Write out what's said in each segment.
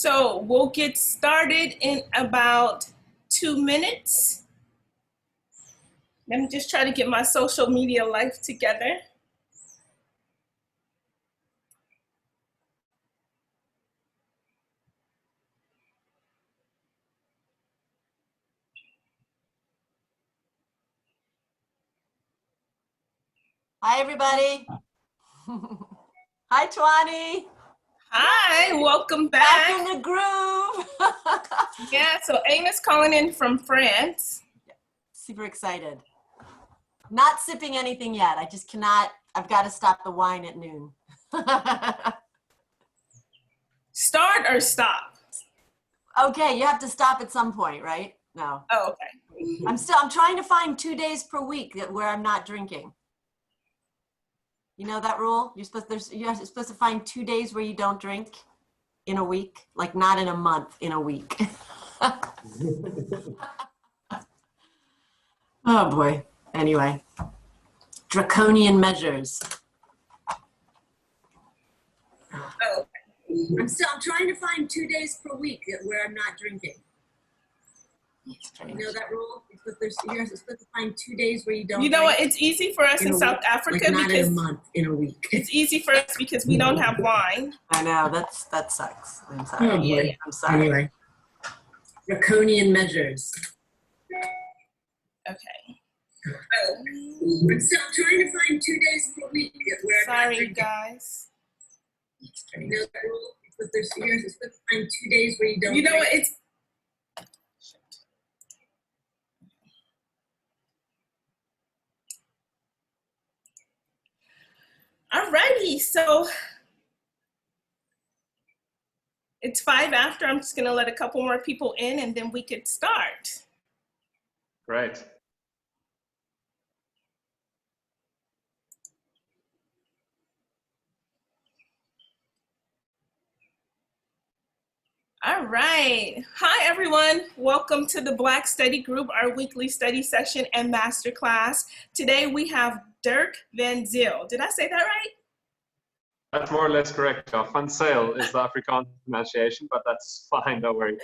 So we'll get started in about 2 minutes. Let me just try to get my social media life together. Hi, everybody. Hi, Twani. Hi, welcome back. Back in the groove. Yeah, so Amos calling in from France. Super excited. Not sipping anything yet. I just cannot, I've got to stop the wine at noon. Start or stop? Okay, you have to stop at some point, right? No. Oh, okay. I'm trying to find 2 days per week where I'm not drinking. You know that rule? You're supposed to find 2 days where you don't drink in a week, like not in a month, in a week. Oh boy. Anyway, draconian measures. Oh, I'm trying to find 2 days per week where I'm not drinking. You know that rule? You're supposed to find 2 days where you don't. You know what? It's easy for us in South Africa, like not because in a month, in a week. It's easy for us because we don't have wine. I know that sucks. I'm sorry. Oh, boy. I'm sorry. Anyway, draconian measures. Okay. I'm still trying to find 2 days per week where. Sorry, guys. You know that rule? You're supposed to find 2 days where you don't. You know what? It's. Alrighty, so it's 5 after. I'm just gonna let a couple more people in and then we could start. Great. All right. Hi, everyone. Welcome to the Black Study Group, our weekly study session and masterclass. Today we have Dirk Van Zyl. Did I say that right? That's more or less correct. Van Zyl is the Afrikaans pronunciation, but that's fine, don't worry.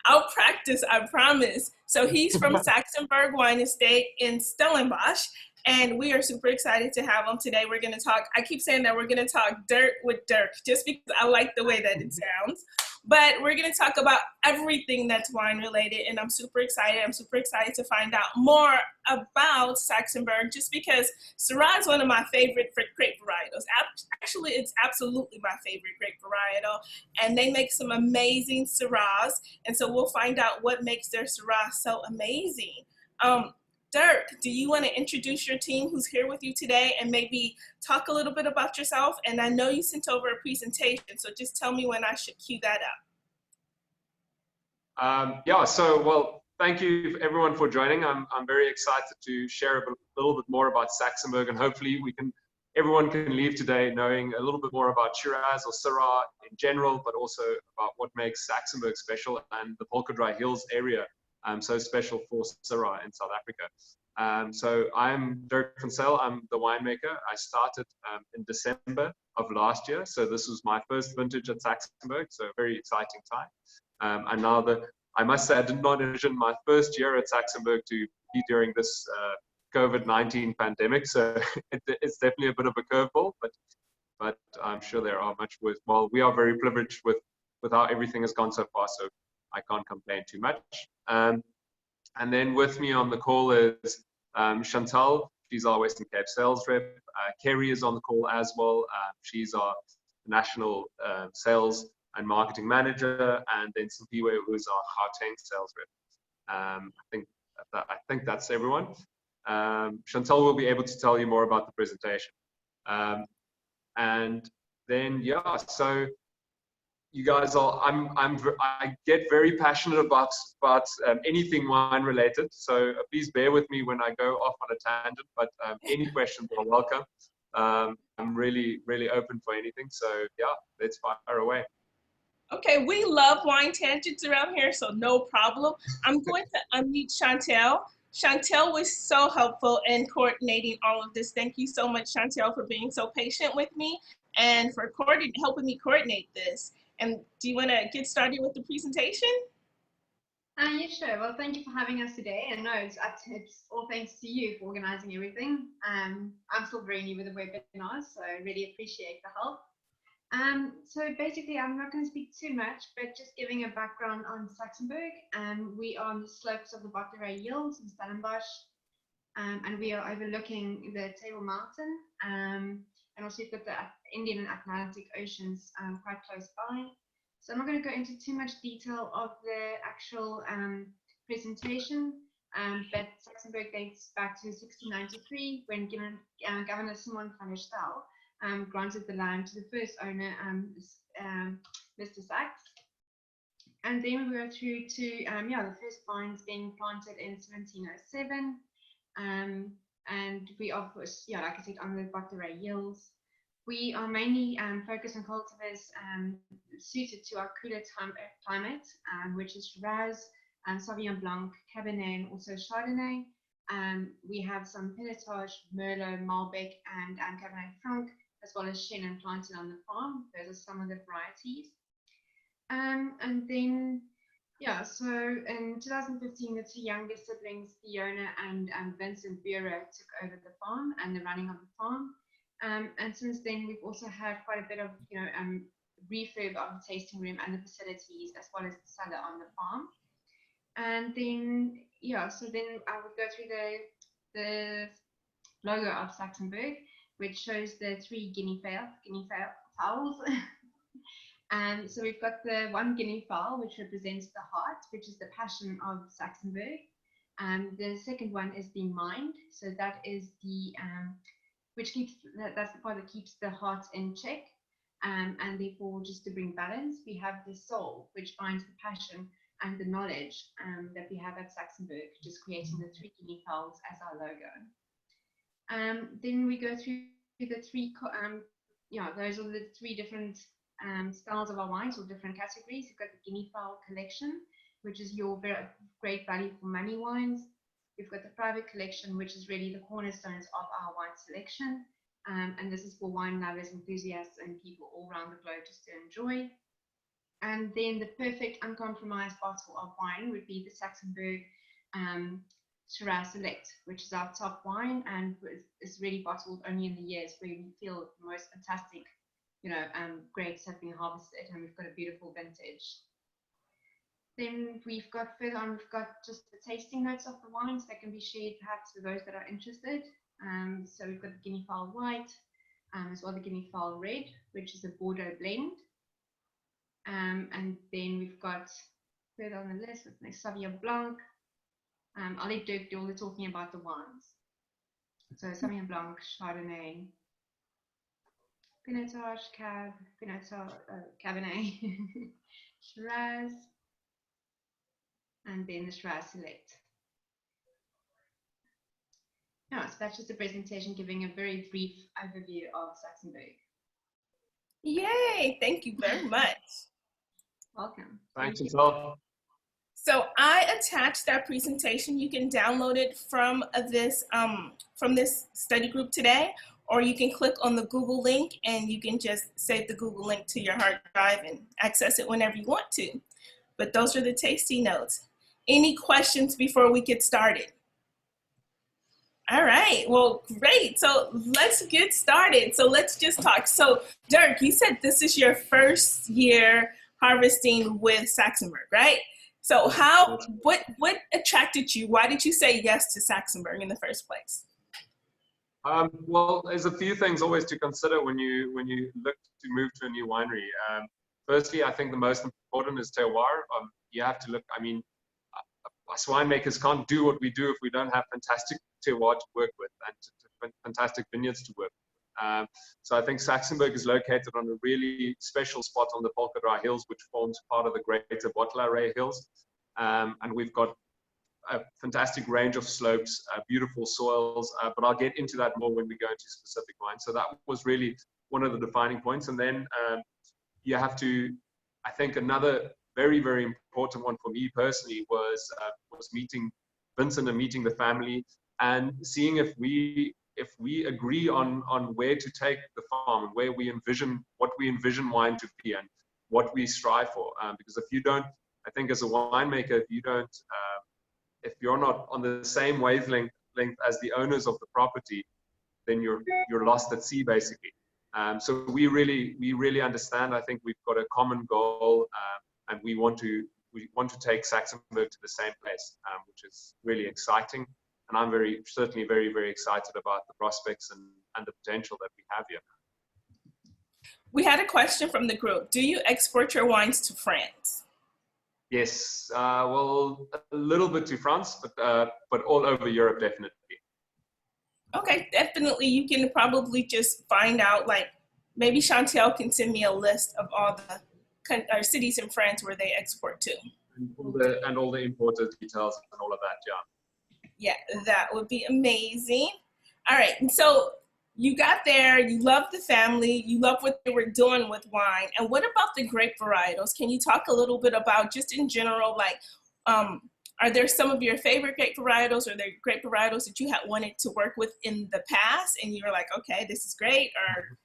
I'll practice, I promise. So he's from Saxenburg Wine Estate in Stellenbosch, and we are super excited to have him today. We're going to talk, I keep saying that we're going to talk dirt with Dirk, just because I like the way that it sounds. But we're going to talk about everything that's wine related, and I'm super excited. I'm super excited to find out more about Saxenburg, just because Syrah is one of my favorite grape varietals. Actually, it's absolutely my favorite grape varietal, and they make some amazing Syrahs, and so we'll find out what makes their Syrah so amazing. Dirk, do you want to introduce your team who's here with you today and maybe talk a little bit about yourself? And I know you sent over a presentation, so just tell me when I should cue that up. Yeah, so, well, thank you everyone for joining. I'm very excited to share a little bit more about Saxenburg, and hopefully everyone can leave today knowing a little bit more about Shiraz or Syrah in general, but also about what makes Saxenburg special and the Polka Dry Hills area so special for Syrah in South Africa. So I'm Dirk Van Zyl. I'm the winemaker. I started in December of last year. So this was my first vintage at Saxenburg. So a very exciting time. And now I must say I did not envision my first year at Saxenburg to be during this COVID-19 pandemic. So it's definitely a bit of a curveball, but I'm sure there are much worse. Well, we are very privileged with how everything has gone so far. So I can't complain too much. And then with me on the call is Chantal. She's our Western Cape sales rep. Kerry is on the call as well. She's our national sales and marketing manager. And then Simpiwe, who is our Gauteng sales rep. I think that's everyone. Chantal will be able to tell you more about the presentation. And then, yeah, so you guys are, I get very passionate about anything wine related. So please bear with me when I go off on a tangent, but any questions are welcome. I'm really, really open for anything. So yeah, let's fire away. Okay, we love wine tangents around here, so no problem. I'm going to unmute Chantel. Chantel was so helpful in coordinating all of this. Thank you so much, Chantel, for being so patient with me and for helping me coordinate this. And do you want to get started with the presentation? Yeah, sure. Well, thank you for having us today. And no, it's all thanks to you for organizing everything. I'm still very new with the webinars, so I really appreciate the help. So basically, I'm not going to speak too much, but just giving a background on Saxenburg. We are on the slopes of the Blacc Hills in Stellenbosch, and we are overlooking the Table Mountain. And also you've got the Indian and Atlantic Oceans quite close by. So I'm not going to go into too much detail of the actual presentation, but Saxenburg dates back to 1693 when Governor Simon van der Stel granted the land to the first owner, Mr. Sax. And then we go through to the first vines being planted in 1707, and we of course, like I said, on the Blacc Hills. We are mainly focused on cultivars suited to our cooler climate, which is Shiraz, Sauvignon Blanc, Cabernet, and also Chardonnay. We have some Pinotage, Merlot, Malbec, and Cabernet Franc, as well as Chenin planted on the farm. Those are some of the varieties. And then, so in 2015, the two youngest siblings, Fiona and Vincent Bureau, took over the farm and the running of the farm. And since then, we've also had quite a bit of, refurb of the tasting room and the facilities, as well as the cellar on the farm. And then, so then I would go through the logo of Saxenburg, which shows the three guinea fowls. And so we've got the one guinea fowl, which represents the heart, which is the passion of Saxenburg. And the second one is the mind. So that is the that's the part that keeps the heart in check, and therefore, just to bring balance, we have the soul, which binds the passion and the knowledge that we have at Saxenburg, just creating the three guinea fowls as our logo. Then we go through the three, those are the three different styles of our wines, or different categories. You've got the guinea fowl collection, which is your very great value for money wines. We've got the private collection, which is really the cornerstones of our wine selection. And this is for wine lovers, enthusiasts, and people all around the globe just to enjoy. And then the perfect uncompromised bottle of wine would be the Saxenburg Shiraz Select, which is our top wine, and is really bottled only in the years where we feel the most fantastic, grapes have been harvested, and we've got a beautiful vintage. Then we've got further on, we've got just the tasting notes of the wines that can be shared perhaps for those that are interested. So we've got the Guinea Fowl White, as well as the Guinea Fowl Red, which is a Bordeaux blend. And then we've got further on the list with the Sauvignon Blanc. I'll let Dirk do all the talking about the wines. So Sauvignon Blanc, Chardonnay, Pinotage, Cabernet, Shiraz, and then the Shiraz Select. So that's just a presentation giving a very brief overview of Saxenburg. Yay, thank you very much. Welcome. Thanks, Chantal. So I attached that presentation. You can download it from this study group today, or you can click on the Google link and you can just save the Google link to your hard drive and access it whenever you want to. But those are the tasty notes. Any questions before we get started? All right, well, great. So let's get started. So let's just talk. So Dirk, you said this is your first year harvesting with Saxenburg, right? So what attracted you? Why did you say yes to Saxenburg in the first place? Well, there's a few things always to consider when you look to move to a new winery. Firstly, I think the most important is terroir. You have to look, I mean, us winemakers can't do what we do if we don't have fantastic terroir to work with and fantastic vineyards to work with. So I think Saxenburg is located on a really special spot on the Blacc Hills, which forms part of the greater Blacc Hills. And we've got a fantastic range of slopes, beautiful soils, but I'll get into that more when we go into specific wines. So that was really one of the defining points. And then you have to, I think another very, very important one for me personally was meeting Vincent and meeting the family and seeing if we agree on where to take the farm and where we envision, what we envision wine to be. And what we strive for. Because if you don't, I think as a winemaker, if you don't, if you're not on the same wavelength as the owners of the property, then you're lost at sea, basically. So we really understand. I think we've got a common goal, and we want to take Saxenburg to the same place, which is really exciting. And I'm certainly very, very excited about the prospects and the potential that we have here. We had a question from the group. Do you export your wines to France? Yes, well, a little bit to France, but all over Europe, definitely. Okay, definitely. You can probably just find out, like, maybe Chantel can send me a list of all the cities in France where they export to. And all the importer details and all of that, yeah. Yeah, that would be amazing. All right, and so you got there, you loved the family, you loved what they were doing with wine. And what about the grape varietals? Can you talk a little bit about, just in general, like, are there some of your favorite grape varietals, or there grape varietals that you had wanted to work with in the past and you were like, okay, this is great? Or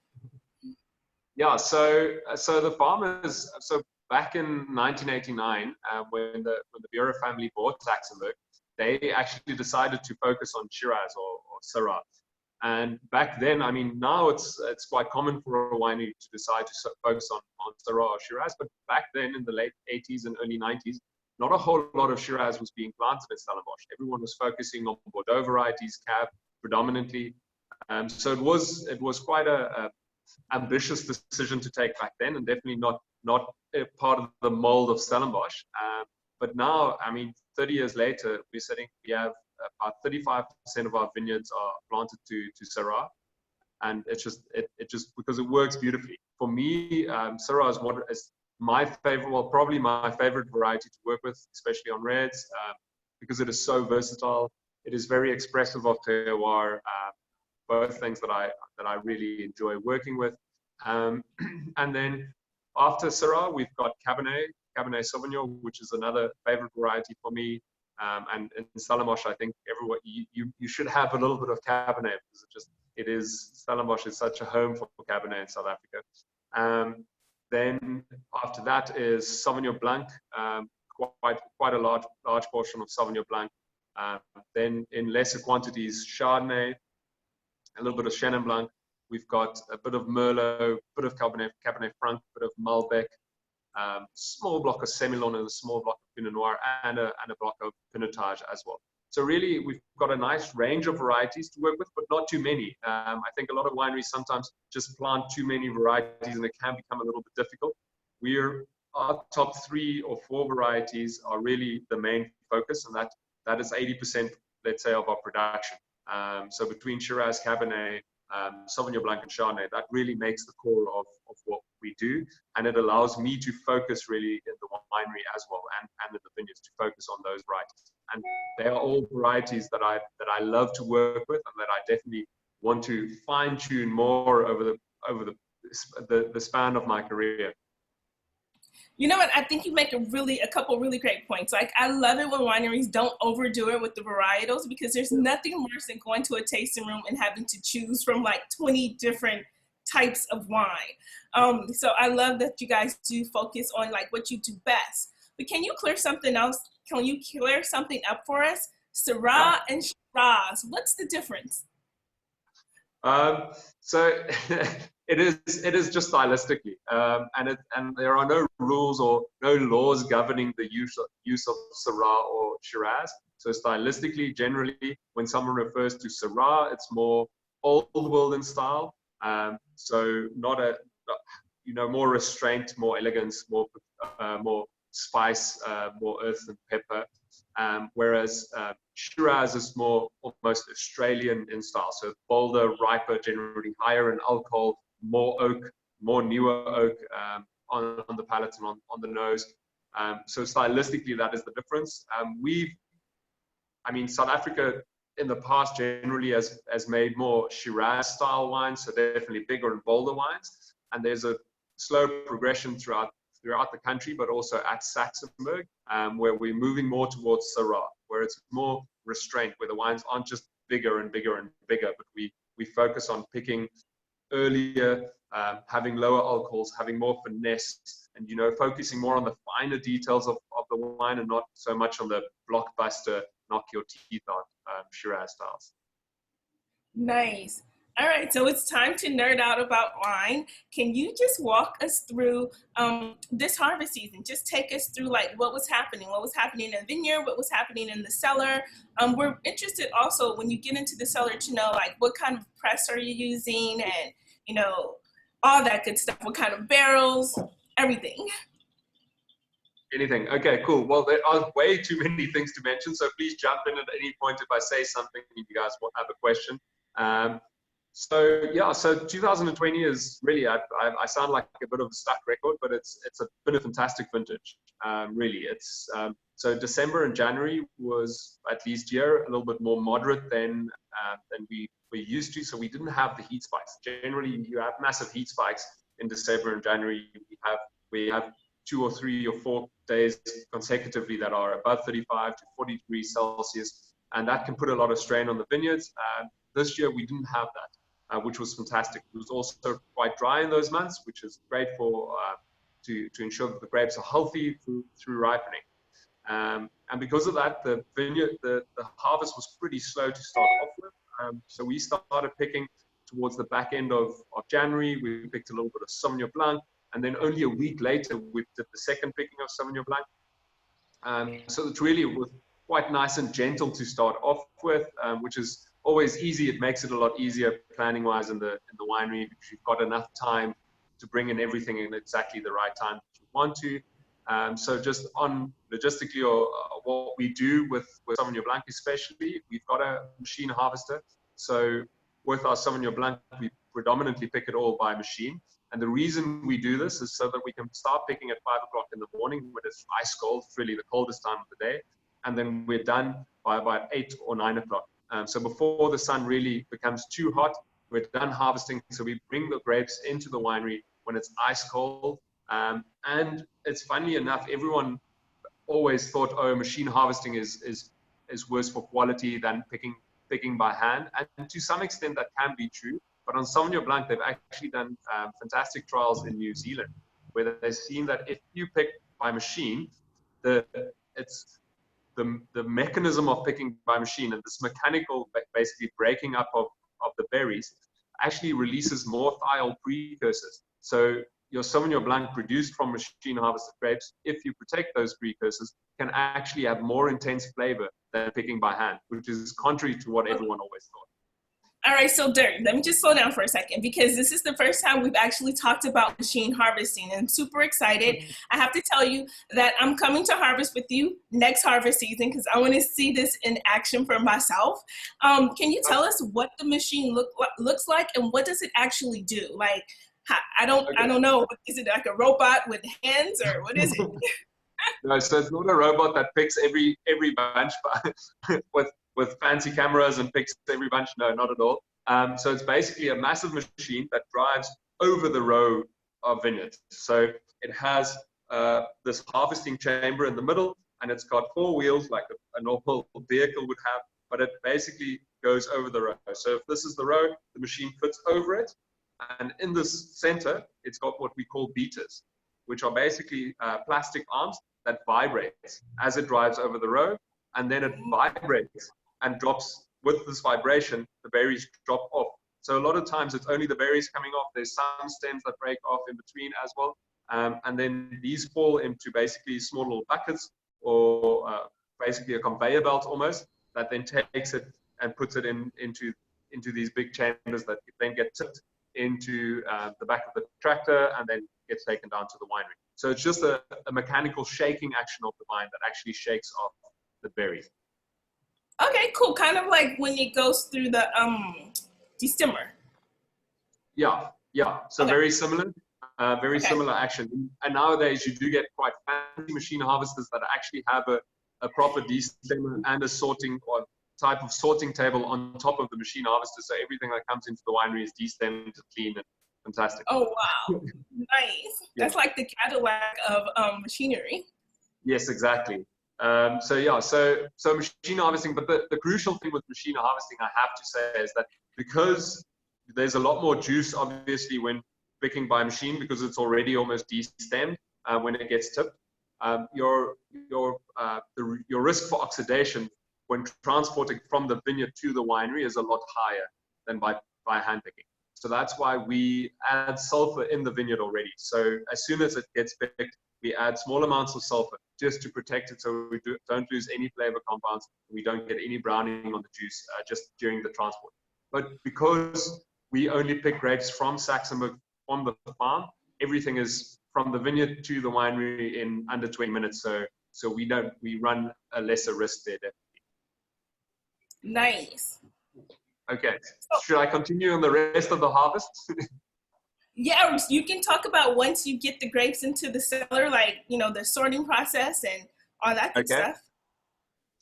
yeah, so the farmers, so back in 1989, when the Bureau family bought Saxenburg, they actually decided to focus on Shiraz or Syrah. And back then, I mean, now it's quite common for a winery to decide to focus on Syrah or Shiraz, but back then in the late 80s and early 90s, not a whole lot of Shiraz was being planted in Stellenbosch. Everyone was focusing on Bordeaux varieties, Cab predominantly. So it was quite a ambitious decision to take back then, and definitely not a part of the mold of Stellenbosch. But now, I mean, 30 years later, we have about 35% of our vineyards are planted to Syrah, and it's just because it works beautifully. For me, Syrah is my favorite, well, probably my favorite variety to work with, especially on reds, because it is so versatile. It is very expressive of terroir, both things that I really enjoy working with. And then after Syrah, we've got Cabernet Sauvignon, which is another favorite variety for me. And in Stellenbosch, I think everyone you should have a little bit of Cabernet, because Stellenbosch is such a home for Cabernet in South Africa. Then after that is Sauvignon Blanc, quite a large portion of Sauvignon Blanc. Then in lesser quantities, Chardonnay, a little bit of Chenin Blanc. We've got a bit of Merlot, a bit of Cabernet Franc, a bit of Malbec, small block of Semillon and a small block of Pinot Noir, and a block of Pinotage as well. So really, we've got a nice range of varieties to work with, but not too many. I think a lot of wineries sometimes just plant too many varieties, and it can become a little bit difficult. Our top 3 or 4 varieties are really the main focus, and that is 80%, let's say, of our production. So between Shiraz, Cabernet, Sauvignon Blanc, and Chardonnay, that really makes the core of what we do, and it allows me to focus really in the winery as well, and in the vineyards, to focus on those varieties. And they are all varieties that I love to work with, and that I definitely want to fine tune more over the span of my career. You know what? I think you make a couple really great points. Like, I love it when wineries don't overdo it with the varietals, because there's nothing worse than going to a tasting room and having to choose from like 20 different types of wine. So I love that you guys do focus on like what you do best. But can you clear something else? Can you clear something up for us? Syrah and Shiraz, what's the difference? So it is just stylistically, and there are no rules or no laws governing the use of Syrah or Shiraz. So stylistically, generally, when someone refers to Syrah, it's more old world in style. So not more restraint, more elegance, more spice, more earth and pepper. Whereas Shiraz is more almost Australian in style, so bolder, riper, generally higher in alcohol, more oak, more newer oak on the palate and on the nose. So stylistically, that is the difference. South Africa in the past generally has made more Shiraz style wines, so definitely bigger and bolder wines. And there's a slow progression throughout the country, but also at Saxenburg, where we're moving more towards Syrah, where it's more restraint, where the wines aren't just bigger and bigger and bigger, but we focus on picking earlier, having lower alcohols, having more finesse, and focusing more on the finer details of the wine and not so much on the blockbuster, knock your teeth out Shiraz styles. Nice. All right, so it's time to nerd out about wine. Can you just walk us through this harvest season? Just take us through like what was happening in the vineyard, what was happening in the cellar. We're interested also when you get into the cellar to know like what kind of press are you using and all that good stuff. What kind of barrels, everything. Anything. Okay, cool. Well, there are way too many things to mention, so please jump in at any point if I say something and you guys have a question. So 2020 is really, I sound like a bit of a stuck record, but it's been a fantastic vintage. Really, it's so December and January was, at least here, a little bit more moderate than we were used to. So we didn't have the heat spikes. Generally, you have massive heat spikes in December and January. We have 2 or 3 or 4 days consecutively that are above 35 to 40 degrees Celsius, and that can put a lot of strain on the vineyards. This year we didn't have that, which was fantastic. It was also quite dry in those months, which is great for to ensure that the grapes are healthy through ripening. And because of that, the harvest was pretty slow to start off with. So we started picking towards the back end of January. We picked a little bit of Sauvignon Blanc, and then only a week later we did the second picking of Sauvignon Blanc. So it really was quite nice and gentle to start off with, which is always easy. It makes it a lot easier planning wise in the winery, because you've got enough time to bring in everything in exactly the right time that you want to. So just on logistically, or what we do with Sauvignon Blanc especially, we've got a machine harvester. So with our Sauvignon Blanc, we predominantly pick it all by machine. And the reason we do this is so that we can start picking at 5 o'clock in the morning when it's ice cold. It's really the coldest time of the day. And then we're done by about 8 or 9 o'clock. So before the sun really becomes too hot, we're done harvesting. So we bring the grapes into the winery when it's ice cold. And it's funny enough, everyone always thought, oh, machine harvesting is worse for quality than picking by hand. And to some extent that can be true. But on Sauvignon Blanc, they've actually done fantastic trials in New Zealand, where they've seen that if you pick by machine, the mechanism of picking by machine and this mechanical basically breaking up of the berries actually releases more thiol precursors. So your Sauvignon Blanc produced from machine harvested grapes, if you protect those precursors, can actually have more intense flavor than picking by hand, which is contrary to what everyone always thought. All right, so Dirk, let me just slow down for a second, because this is the first time we've actually talked about machine harvesting, and I'm super excited. I have to tell you that I'm coming to harvest with you next harvest season, because I want to see this in action for myself. Can you tell us what the machine looks like, and what does it actually do? Like, I don't know. Is it like a robot with hands, or what is it? No, so it's not a robot that picks every bunch with fancy cameras and picks every bunch. No, not at all. So it's basically a massive machine that drives over the row of vineyards. So it has this harvesting chamber in the middle, and it's got 4 wheels like a normal vehicle would have, but it basically goes over the row. So if this is the row, the machine fits over it. And in this center, it's got what we call beaters, which are basically plastic arms that vibrate as it drives over the row, and then it vibrates and drops. With this vibration, the berries drop off. So a lot of times it's only the berries coming off. There's some stems that break off in between as well. And then these fall into basically small little buckets, or basically a conveyor belt almost, that then takes it and puts it into these big chambers that then get tipped into the back of the tractor and then gets taken down to the winery. So it's just a mechanical shaking action of the vine that actually shakes off the berries. Okay, cool. Kind of like when it goes through the destimmer. Yeah. So okay. Very similar. Similar action. And nowadays you do get quite fancy machine harvesters that actually have a proper destimmer and a sorting or type of sorting table on top of the machine harvester. So everything that comes into the winery is destemmed, clean, and fantastic. Oh, wow. Nice. Yeah. That's like the Cadillac of machinery. Yes, exactly. So machine harvesting, but the crucial thing with machine harvesting, I have to say, is that because there's a lot more juice, obviously, when picking by machine because it's already almost destemmed when it gets tipped. Your risk for oxidation when transporting from the vineyard to the winery is a lot higher than by hand picking. So that's why we add sulfur in the vineyard already. So as soon as it gets picked, we add small amounts of sulfur just to protect it so we don't lose any flavor compounds. We don't get any browning on the juice just during the transport. But because we only pick grapes from Saxenburg, from the farm, everything is from the vineyard to the winery in under 20 minutes. So we run a lesser risk there. Nice. Okay, should I continue on the rest of the harvest? Yeah, you can talk about once you get the grapes into the cellar, like, you know, the sorting process and all that good stuff.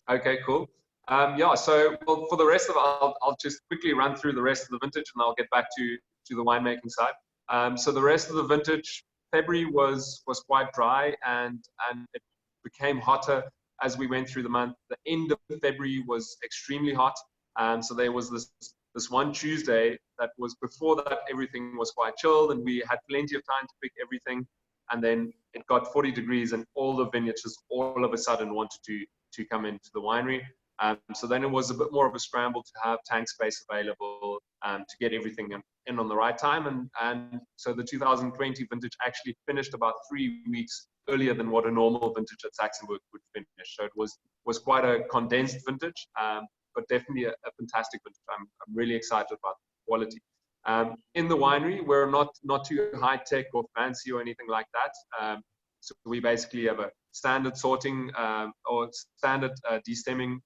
Okay, cool. Yeah, so well, for the rest of it, I'll just quickly run through the rest of the vintage and I'll get back to the winemaking side. So the rest of the vintage, February was quite dry and it became hotter as we went through the month. The end of February was extremely hot. So there was this one Tuesday that was before that everything was quite chilled and we had plenty of time to pick everything. And then it got 40 degrees and all the vineyards just all of a sudden wanted to come into the winery. So then it was a bit more of a scramble to have tank space available to get everything in on the right time. And so the 2020 vintage actually finished about 3 weeks earlier than what a normal vintage at Saxenburg would finish. So it was quite a condensed vintage, but definitely a fantastic vintage. I'm really excited about the quality. In the winery, we're not too high tech or fancy or anything like that. So we basically have a standard sorting or standard destemmer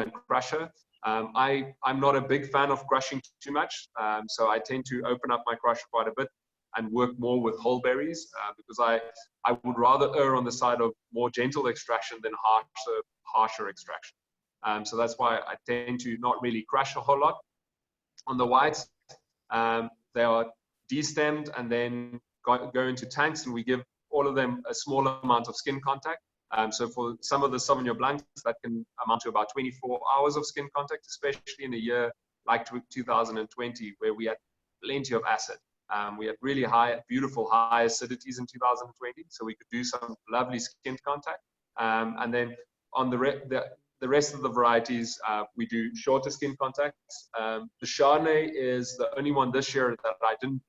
and crusher. I'm not a big fan of crushing too much, so I tend to open up my crusher quite a bit and work more with whole berries because I would rather err on the side of more gentle extraction than harsher extraction. So that's why I tend to not really crush a whole lot. On the whites, they are destemmed and then go into tanks, and we give all of them a small amount of skin contact. So for some of the Sauvignon Blancs, that can amount to about 24 hours of skin contact, especially in a year like 2020, where we had plenty of acid. We had really beautiful high acidities in 2020, so we could do some lovely skin contact. And then on the rest of the varieties, we do shorter skin contacts. The Chardonnay is the only one this year that I didn't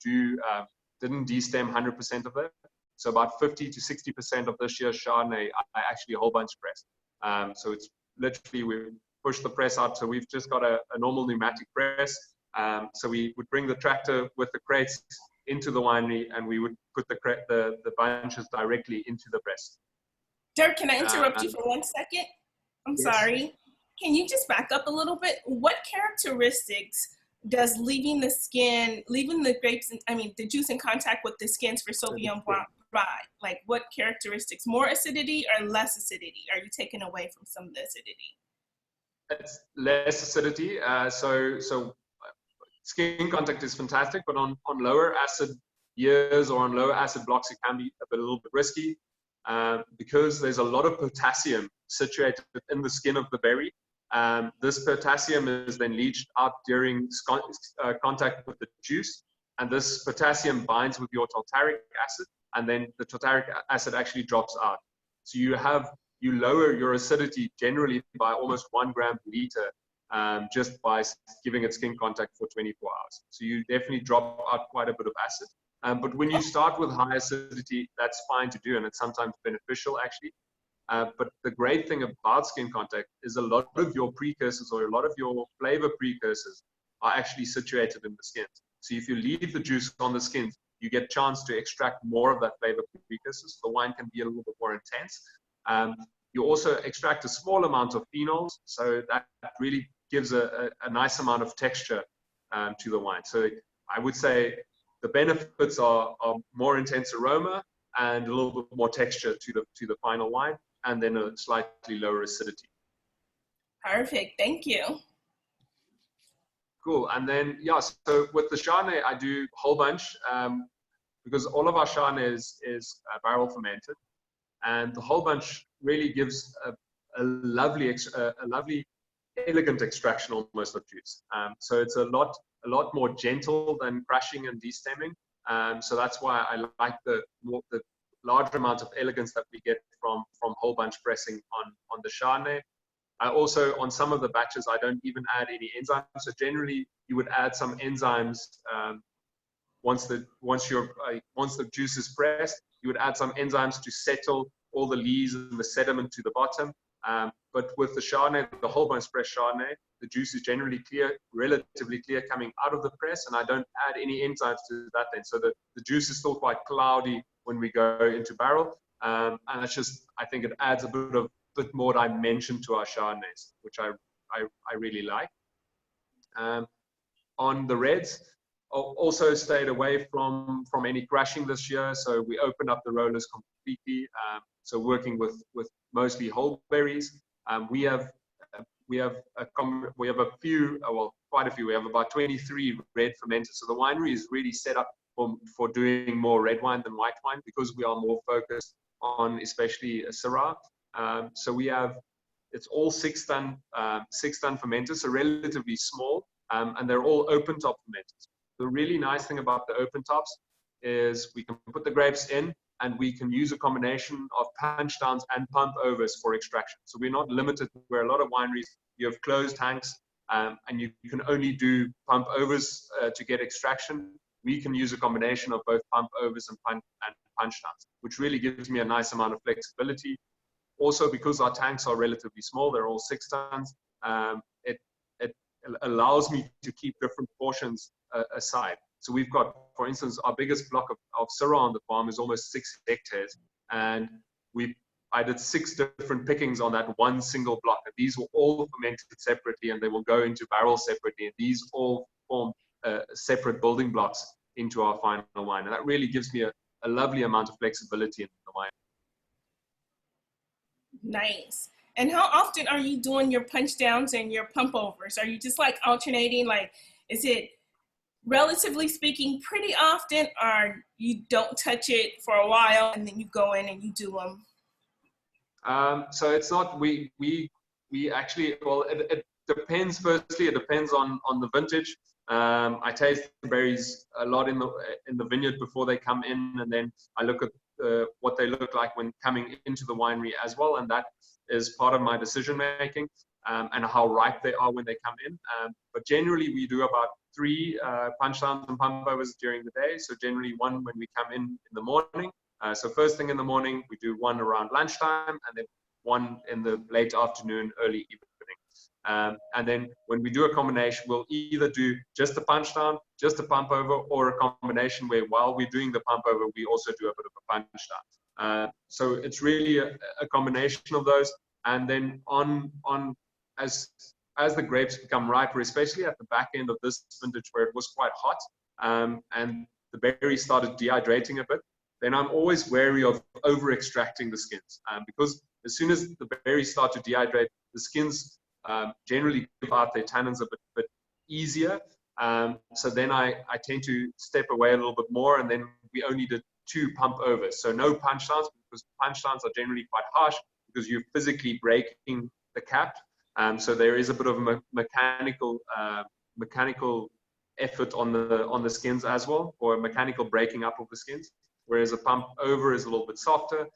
destem 100% of it. So about 50 to 60% of this year's Chardonnay, I actually whole bunch pressed. So it's literally, we push the press out. So we've just got a normal pneumatic press. So we would bring the tractor with the crates into the winery, and we would put the bunches directly into the press. Dirk, can I interrupt you for 1 second? I'm sorry. Can you just back up a little bit? What characteristics does leaving the grapes, the juice in contact with the skins for Sauvignon Blanc provide? Like, what characteristics? More acidity or less acidity? Are you taking away from some of the acidity? It's less acidity. So skin contact is fantastic, but on lower acid years or on lower acid blocks, it can be a little bit risky because there's a lot of potassium situated in the skin of the berry. This potassium is then leached out during contact with the juice, and this potassium binds with your tartaric acid, and then the tartaric acid actually drops out. So you lower your acidity generally by almost 1 gram per liter just by giving it skin contact for 24 hours. So you definitely drop out quite a bit of acid. But when you start with high acidity, that's fine to do, and it's sometimes beneficial actually. But the great thing about skin contact is a lot of your precursors or a lot of your flavor precursors are actually situated in the skins. So if you leave the juice on the skins, you get a chance to extract more of that flavor precursors. The wine can be a little bit more intense. You also extract a small amount of phenols, so that really gives a nice amount of texture to the wine. So I would say the benefits are more intense aroma and a little bit more texture to the final wine, and then a slightly lower acidity. Perfect, thank you. Cool, and then, yeah, so with the Chardonnay, I do whole bunch because all of our Chardonnay is barrel fermented, and the whole bunch really gives a lovely, elegant extraction almost of juice. So it's a lot a lot more gentle than crushing and destemming. So that's why I like the larger amount of elegance that we get from whole bunch pressing on the Chardonnay. I also, on some of the batches, I don't even add any enzymes. So generally, you would add some enzymes once the juice is pressed. You would add some enzymes to settle all the lees and the sediment to the bottom. But with the Chardonnay, the whole bunch press Chardonnay, the juice is generally clear, relatively clear coming out of the press, and I don't add any enzymes to that then. So the juice is still quite cloudy when we go into barrel. And it's just, I think it adds a bit more dimension to our Chardonnays, which I really like. On the reds, also stayed away from any crushing this year. So we opened up the rollers completely. So working with mostly whole berries. We have a few, well, quite a few. We have about 23 red fermenters. So the winery is really set up for doing more red wine than white wine, because we are more focused on especially Syrah. So we have, it's all 6 ton fermenters, so relatively small, and they're all open top fermenters. The really nice thing about the open tops is we can put the grapes in, and we can use a combination of punch downs and pump overs for extraction. So we're not limited where a lot of wineries, you have closed tanks, and you can only do pump overs to get extraction. We can use a combination of both pump overs and punch downs, which really gives me a nice amount of flexibility. Also, because our tanks are relatively small, they're all 6 tons, it allows me to keep different portions aside. So we've got, for instance, our biggest block of Syrah on the farm is almost 6 hectares. And I did 6 different pickings on that one single block. And these were all fermented separately, and they will go into barrels separately. And these all form separate building blocks into our final wine. And that really gives me a lovely amount of flexibility in the wine. Nice. And how often are you doing your punch downs and your pump overs? Are you just like alternating? Like, is it relatively speaking pretty often, or you don't touch it for a while and then you go in and you do them? So it's not, we actually, well, it depends. Firstly, it depends on the vintage. I taste the berries a lot in the vineyard before they come in, and then I look at what they look like when coming into the winery as well, and that is part of my decision making, and how ripe they are when they come in. But generally, we do about 3 punch downs and pump overs during the day. So generally 1 when we come in the morning. So first thing in the morning, we do 1 around lunchtime, and then 1 in the late afternoon, early evening. And then when we do a combination, we'll either do just a punch down, just a pump over, or a combination where while we're doing the pump over, we also do a bit of a punch down. So it's really a combination of those. And then as the grapes become riper, especially at the back end of this vintage where it was quite hot, and the berries started dehydrating a bit, then I'm always wary of over extracting the skins, because as soon as the berries start to dehydrate, the skins generally give out their tannins a bit easier. So then I tend to step away a little bit more, and then we only did 2 pump overs. So no punch downs, because punch downs are generally quite harsh because you're physically breaking the cap. So there is a bit of a mechanical effort on the skins as well, or a mechanical breaking up of the skins, whereas a pump over is a little bit softer.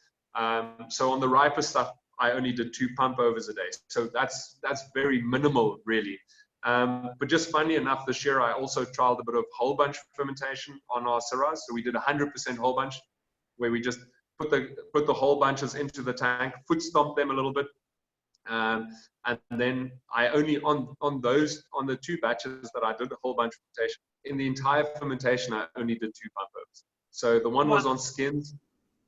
So on the riper stuff, I only did 2 pump overs a day. So that's very minimal, really. But just funny enough, this year I also trialed a bit of whole bunch fermentation on our Syrahs. So we did 100% whole bunch, where we just put the whole bunches into the tank, foot stomp them a little bit. And then I only on the 2 batches that I did the whole bunch fermentation, in the entire fermentation, I only did 2 pump overs. So the one was on skins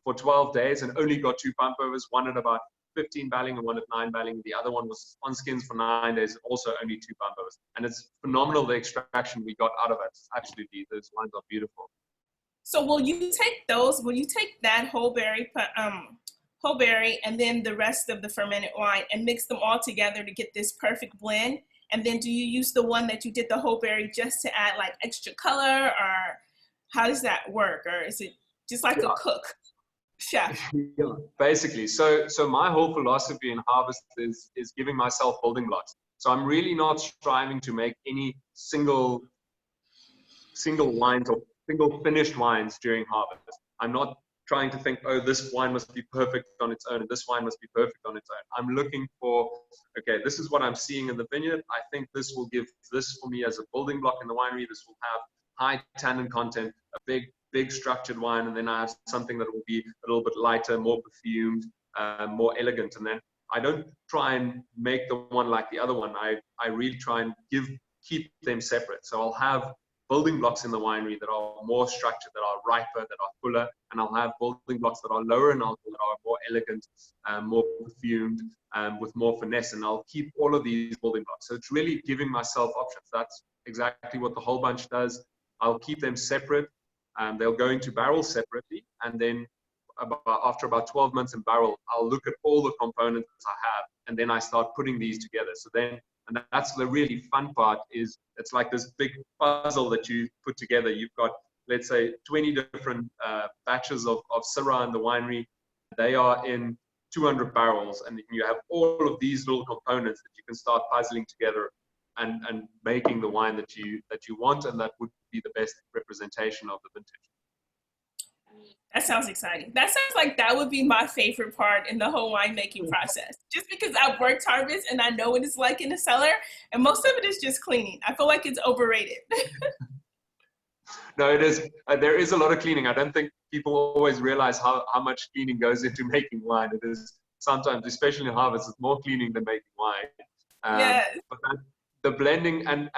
for 12 days and only got 2 pump overs, one at about 15 barreling and one at 9 barreling. The other one was on skins for 9 days, also only 2 pump overs. And it's phenomenal, the extraction we got out of it. Absolutely, those wines are beautiful. So will you take that whole berry and then the rest of the fermented wine and mix them all together to get this perfect blend? And then do you use the one that you did the whole berry just to add like extra color, or how does that work? Or is it just like a cook, chef? Yeah, basically. So my whole philosophy in harvest is giving myself building blocks. So I'm really not striving to make any single single wines or single finished wines during harvest. I'm not trying to think, oh, this wine must be perfect on its own and this wine must be perfect on its own. I'm looking for, okay, this is what I'm seeing in the vineyard. I think this will give this for me as a building block in the winery. This will have high tannin content, a big structured wine, and then I have something that will be a little bit lighter, more perfumed, more elegant. And then I don't try and make the one like the other one. I really try and keep them separate. So I'll have building blocks in the winery that are more structured, that are riper, that are fuller, and I'll have building blocks that are lower in alcohol, that are more elegant, more perfumed, with more finesse, and I'll keep all of these building blocks. So it's really giving myself options. That's exactly what the whole bunch does. I'll keep them separate, they'll go into barrels separately, and then after about 12 months in barrel, I'll look at all the components I have, and then I start putting these together. So then, and that's the really fun part, is it's like this big puzzle that you put together. You've got, let's say, 20 different batches of Syrah in the winery. They are in 200 barrels, and you have all of these little components that you can start puzzling together and making the wine that you want, and that would be the best representation of the vintage. That sounds exciting. That sounds like that would be my favorite part in the whole winemaking process. Just because I've worked harvest and I know what it's like in the cellar, and most of it is just cleaning. I feel like it's overrated. No, it is. There is a lot of cleaning. I don't think people always realize how much cleaning goes into making wine. It is sometimes, especially in harvest, it's more cleaning than making wine. Yes. But the blending, and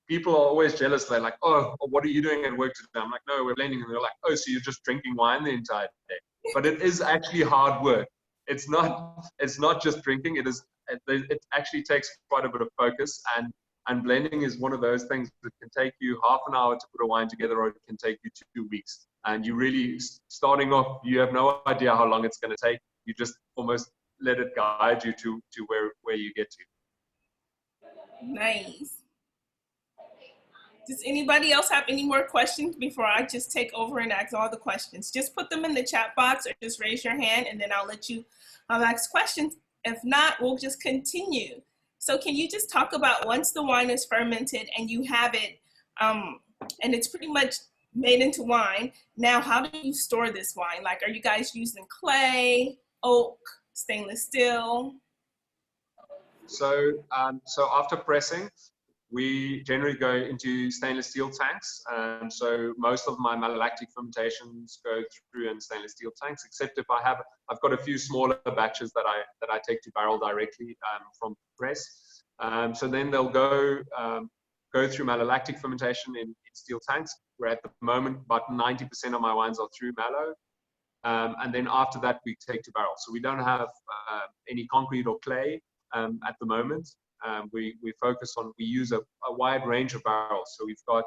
people are always jealous. They're like, oh, what are you doing at work today? I'm like, no, we're blending. And they're like, oh, so you're just drinking wine the entire day. But it is actually hard work. It's not just drinking. It actually takes quite a bit of focus, and blending is one of those things that can take you half an hour to put a wine together, or it can take you 2 weeks. And you really, starting off, you have no idea how long it's going to take. You just almost let it guide you to where you get to. Nice. Does anybody else have any more questions before I just take over and ask all the questions? Just put them in the chat box or just raise your hand, and then I'll let you ask questions. If not, we'll just continue. So can you just talk about, once the wine is fermented and you have it, and it's pretty much made into wine, now how do you store this wine? Like, are you guys using clay, oak, stainless steel? So after pressing, we generally go into stainless steel tanks. So most of my malolactic fermentations go through in stainless steel tanks, except if I've got a few smaller batches that I take to barrel directly from press. So then they'll go through malolactic fermentation in steel tanks, where at the moment about 90% of my wines are through mallow. And then after that, we take to barrel. So we don't have any concrete or clay at the moment. We focus on, we use a wide range of barrels. So we've got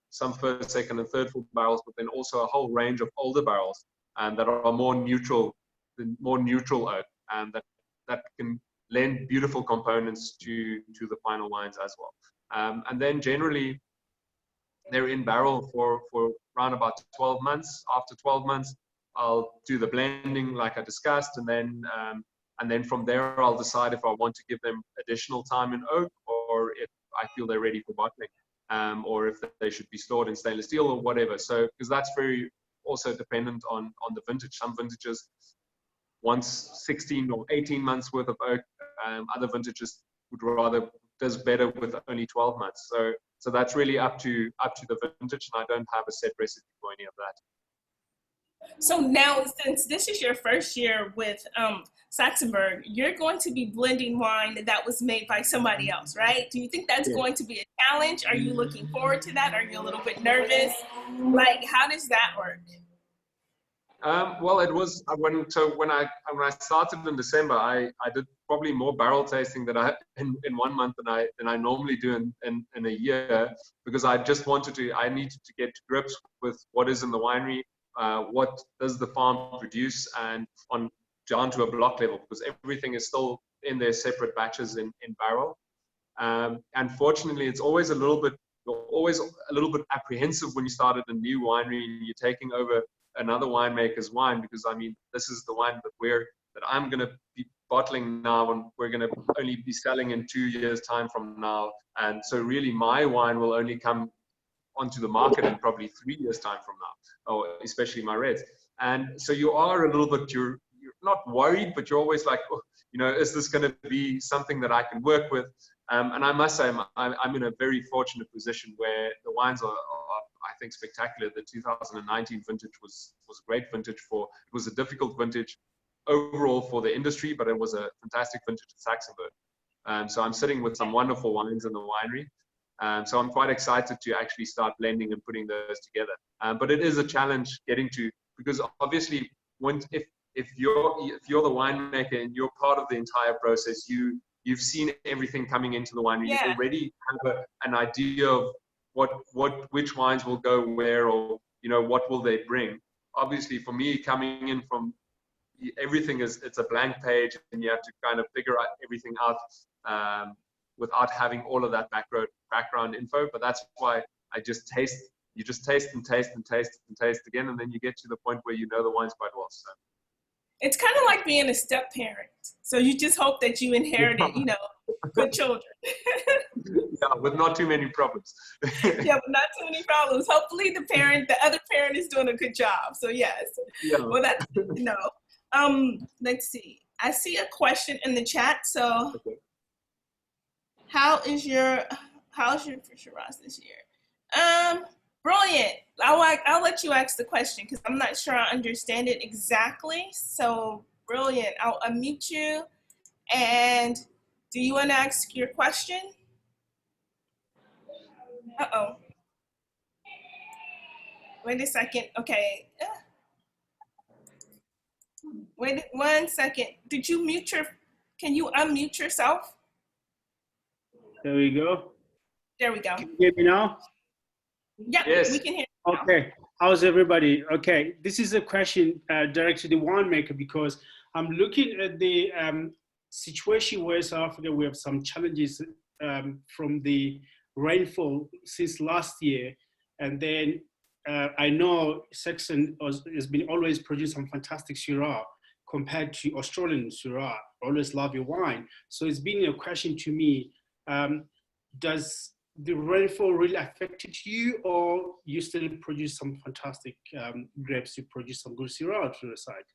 some first, second, and third full barrels, but then also a whole range of older barrels that are more neutral oak, and that can lend beautiful components to the final wines as well. And then generally they're in barrel for around about 12 months. After 12 months, I'll do the blending like I discussed, and then from there I'll decide if I want to give them additional time in oak, or if I feel they're ready for bottling, or if they should be stored in stainless steel or whatever. So, because that's very also dependent on the vintage. Some vintages want 16 or 18 months worth of oak. Other vintages does better with only 12 months. So that's really up to the vintage, and I don't have a set recipe for any of that. So now, since this is your first year with Saxenburg, you're going to be blending wine that was made by somebody else, right? Do you think that's going to be a challenge? Are you looking forward to that? Are you a little bit nervous? Like, how does that work? Well, it was when I started in December, I did probably more barrel tasting in 1 month than I normally do in a year, because I needed to get to grips with what is in the winery. What does the farm produce, and down to a block level, because everything is still in their separate batches in barrel. Unfortunately, it's always a little bit apprehensive when you start at a new winery and you're taking over another winemaker's wine, because I mean, this is the wine that I'm going to be bottling now, and we're going to only be selling in 2 years' time from now. And so really my wine will only come onto the market in probably 3 years time from now, or especially my reds. And so you are a little bit, you're not worried, but you're always like, oh, you know, is this going to be something that I can work with? And I must say, I'm in a very fortunate position where the wines are I think, spectacular. The 2019 vintage was a great vintage it was a difficult vintage overall for the industry, but it was a fantastic vintage at Saxenburg. So I'm sitting with some wonderful wines in the winery. So I'm quite excited to actually start blending and putting those together. But it is a challenge getting to, because obviously if you're the winemaker and you're part of the entire process, you've seen everything coming into the winery. Yeah. You already have an idea of which wines will go where, or you know, what will they bring. Obviously for me, coming in from everything, it's a blank page, and you have to kind of figure out everything out without having all of that background info. But that's why you just taste and taste and taste and taste again, and then you get to the point where you know the wines quite well. So it's kind of like being a step parent. So you just hope that you inherited, you know, good children. Yeah, with not too many problems. Yeah, but not too many problems. Hopefully the other parent is doing a good job. So yes. Yeah. Well, that's good to know. Let's see. I see a question in the chat. So Okay. how's your Shiraz this year? Brilliant. I'll let you ask the question because I'm not sure I understand it exactly. So brilliant. I'll unmute you. And do you want to ask your question? Uh-oh. Wait a second. Okay. Wait 1 second. Can you unmute yourself? There we go. There we go. Can you hear me now? Yeah, Yes. we can hear you now. Okay. How's everybody? Okay. This is a question directed to the winemaker, because I'm looking at the situation where South Africa, we have some challenges from the rainfall since last year. And then I know Saxon has been always produced some fantastic Shiraz compared to Australian Shiraz. Always love your wine. So it's been a question to me, does the rainfall really affected you, or you still produce some fantastic grapes to produce some good Shiraz to the side?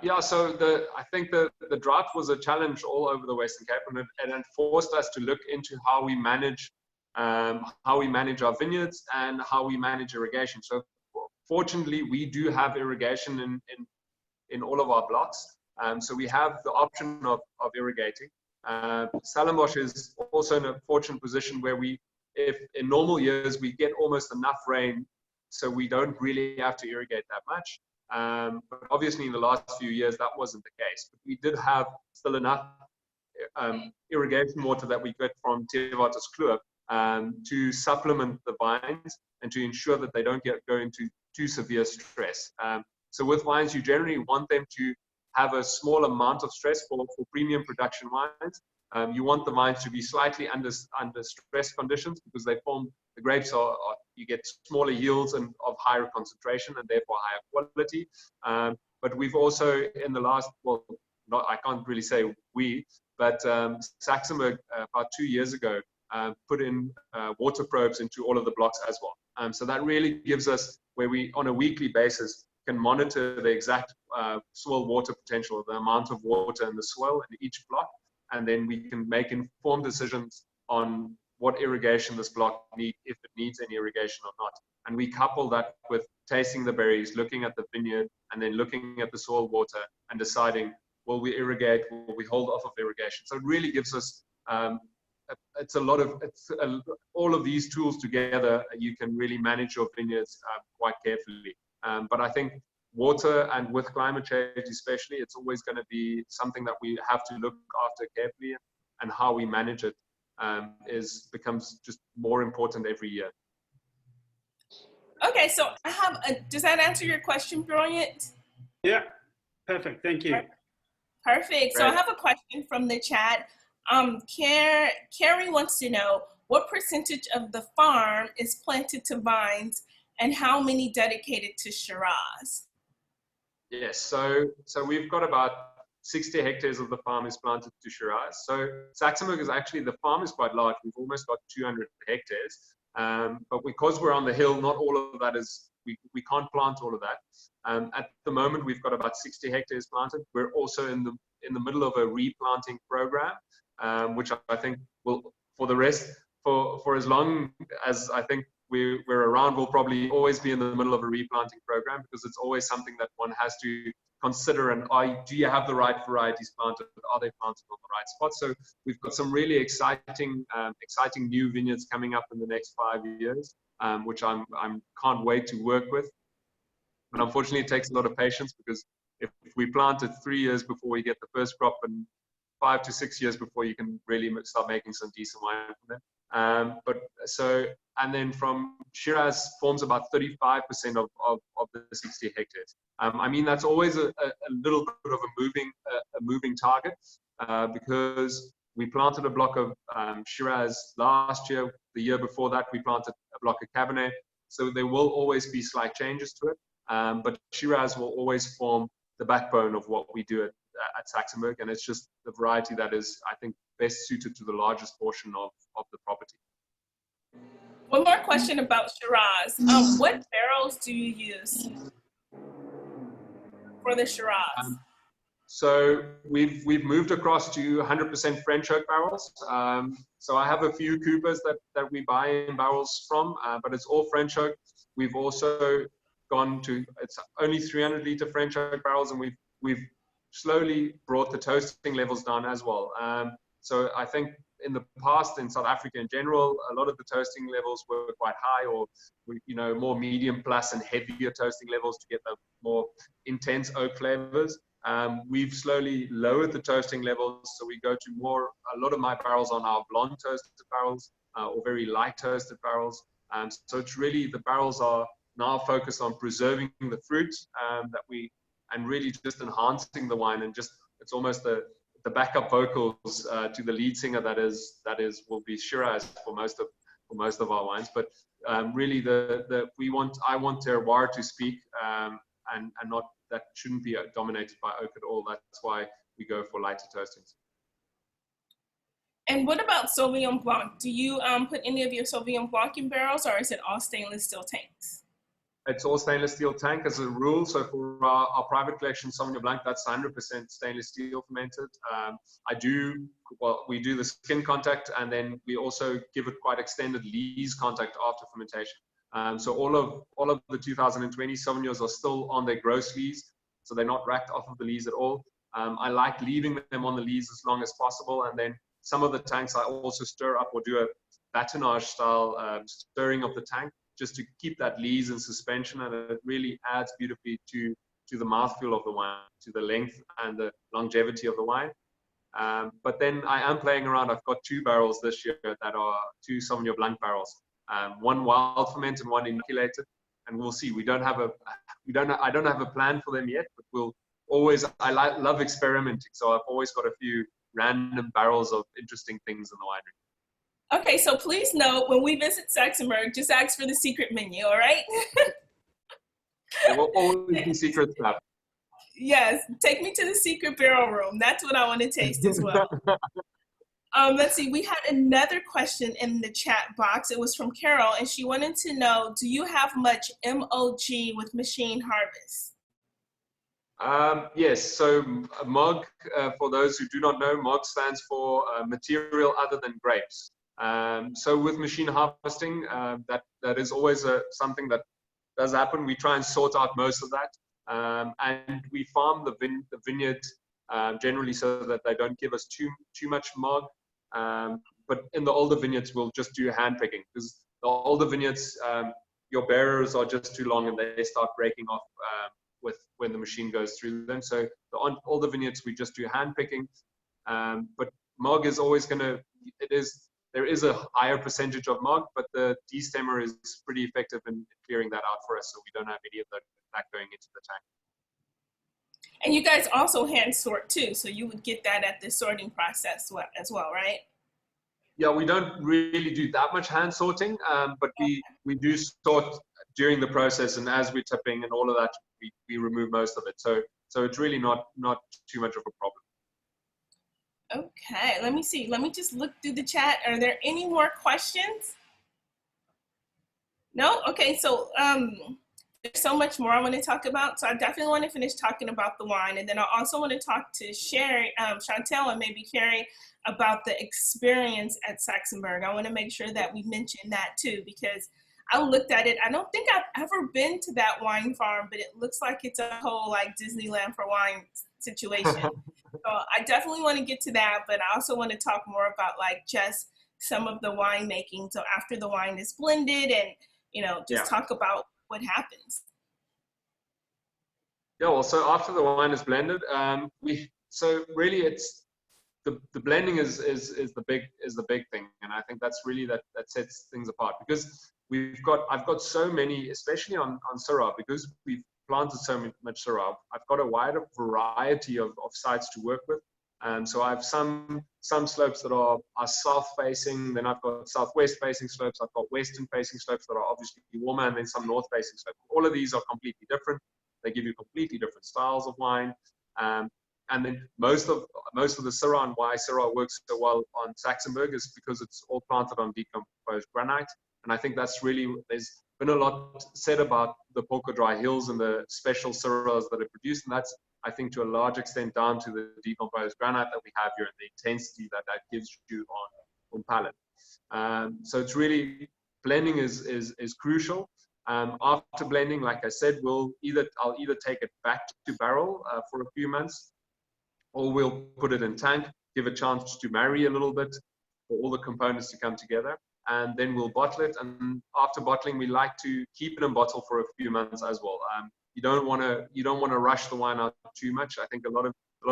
Yeah, so I think the drought was a challenge all over the Western Cape, and it forced us to look into how we manage our vineyards and how we manage irrigation. So fortunately, we do have irrigation in all of our blocks. So we have the option of irrigating. Stellenbosch is also in a fortunate position where if in normal years we get almost enough rain, so we don't really have to irrigate that much. But obviously in the last few years that wasn't the case. But we did have still enough irrigation water that we get from Tewater's Kloof to supplement the vines and to ensure that they don't go into too severe stress. So with wines, you generally want them to have a small amount of stress for premium production wines. You want the vines to be slightly under stress conditions, because the grapes you get smaller yields and of higher concentration and therefore higher quality. But we've also in the last, I can't really say but Saxenburg about 2 years ago put in water probes into all of the blocks as well. So that really gives us, where we on a weekly basis can monitor the exact soil water potential, the amount of water in the soil in each block, and then we can make informed decisions on what irrigation this block needs, if it needs any irrigation or not. And we couple that with tasting the berries, looking at the vineyard, and then looking at the soil water and deciding, will we irrigate, will we hold off of irrigation? So it really gives us, all of these tools together, you can really manage your vineyards quite carefully. But I think water, and with climate change especially, it's always going to be something that we have to look after carefully, and how we manage it becomes just more important every year. Okay, so does that answer your question, Brilliant? Yeah, perfect. Thank you. Perfect. So I have a question from the chat. Carrie wants to know, what percentage of the farm is planted to vines, and how many dedicated to Shiraz? Yes, so we've got about 60 hectares of the farm is planted to Shiraz. So Saxenburg is actually, the farm is quite large. We've almost got 200 hectares. But because we're on the hill, not all of that is, we can't plant all of that. At the moment, we've got about 60 hectares planted. We're also in the middle of a replanting program, which I think will, for the rest, for as long as I think we're around, we'll probably always be in the middle of a replanting program, because it's always something that one has to consider. And do you have the right varieties planted? Are they planted on the right spot? So we've got some really exciting new vineyards coming up in the next 5 years, which I can't wait to work with. But unfortunately, it takes a lot of patience, because if we plant it 3 years before we get the first crop, and 5 to 6 years before you can really start making some decent wine from them. And then from Shiraz forms about 35% of the 60 hectares. I mean, that's always a little bit of a moving target, because we planted a block of Shiraz last year. The year before that, we planted a block of Cabernet. So there will always be slight changes to it. But Shiraz will always form the backbone of what we do at Saxenburg, and it's just the variety that is, I think, best suited to the largest portion of the property. One more question about Shiraz. What barrels do you use for the Shiraz? So we've moved across to 100% French oak barrels. So I have a few Coopers that we buy in barrels from, but it's all French oak. We've also gone to, it's only 300 litre French oak barrels, and we've slowly brought the toasting levels down as well. So I think in the past, in South Africa in general, a lot of the toasting levels were quite high, or more medium plus and heavier toasting levels to get the more intense oak flavors. We've slowly lowered the toasting levels, so we go to a lot of my barrels on our blonde toasted barrels, or very light toasted barrels. So it's really, the barrels are now focused on preserving the fruit and really just enhancing the wine, and just, it's almost the backup vocals to the lead singer that will be Shiraz for most of our wines. But really I want terroir to speak, and not, that shouldn't be dominated by oak at all. That's why we go for lighter toastings. And what about Sauvignon Blanc? Do you put any of your Sauvignon Blanc in barrels, or is it all stainless steel tanks? It's all stainless steel tank as a rule. So for our private collection, Sauvignon Blanc, that's 100% stainless steel fermented. We do the skin contact, and then we also give it quite extended lees contact after fermentation. So all of the 2020 Sauvignons are still on their gross lees, so they're not racked off of the lees at all. I like leaving them on the lees as long as possible, and then some of the tanks I also stir up or do a batonnage style stirring of the tank, just to keep that lees in suspension, and it really adds beautifully to the mouthfeel of the wine, to the length and the longevity of the wine. But then I am playing around. I've got 2 barrels this year that are 2 Sauvignon Blanc barrels, one wild ferment and one inoculated, and we'll see. I don't have a plan for them yet, but we'll always. Love experimenting, so I've always got a few random barrels of interesting things in the winery. Okay, so please note, when we visit Saxenburg, just ask for the secret menu, all right? There will always be secret stuff. Yes, take me to the secret barrel room. That's what I want to taste as well. Let's see, we had another question in the chat box. It was from Carol, and she wanted to know, do you have much MOG with machine harvest? Yes, so MOG, for those who do not know, MOG stands for material other than grapes. So with machine harvesting, that is always something that does happen. We try and sort out most of that, and we farm the vineyard generally so that they don't give us too much MOG. But in the older vineyards, we'll just do hand picking, because the older vineyards, your barriers are just too long and they start breaking off when the machine goes through them. So the older vineyards, we just do hand picking. But MOG is always there is a higher percentage of MOG, but the destemmer is pretty effective in clearing that out for us, so we don't have any of that going into the tank. And you guys also hand sort too, so you would get that at the sorting process as well, right? Yeah, we don't really do that much hand sorting, but we do sort during the process, and as we're tipping and all of that, we remove most of it. So So it's really not too much of a problem. Okay, let me see. Let me just look through the chat. Are there any more questions? No? Okay, so there's so much more I want to talk about. So I definitely want to finish talking about the wine. And then I also want to talk to Sherry, Chantel, and maybe Carrie about the experience at Saxenburg. I want to make sure that we mention that too, because I looked at it. I don't think I've ever been to that wine farm, but it looks like it's a whole like Disneyland for wine situation. So I definitely want to get to that, but I also want to talk more about like just some of the wine making. So after the wine is blended and, you know, just talk about what happens. Yeah, well, so after the wine is blended, so really it's the blending is the big thing, and I think that's really that sets things apart, because I've got so many, especially on Syrah, because we've planted so much Syrah. I've got a wider variety of sites to work with. So I have some slopes that are south facing, then I've got southwest facing slopes, I've got western facing slopes that are obviously warmer, and then some north facing slopes. All of these are completely different. They give you completely different styles of wine. And then most of the Syrah, and why Syrah works so well on Saxenburg, is because it's all planted on decomposed granite. And I think that's really, there's been a lot said about the Polka Dry Hills and the special Syrahs that are produced, and that's, I think, to a large extent down to the decomposed granite that we have here and the intensity that gives you on palate. So it's really, blending is crucial. After blending, like I said, I'll either take it back to barrel for a few months, or we'll put it in tank, give a chance to marry a little bit for all the components to come together, and then we'll bottle it. And after bottling, we like to keep it in bottle for a few months as well. You don't want to rush the wine out too much. I think a lot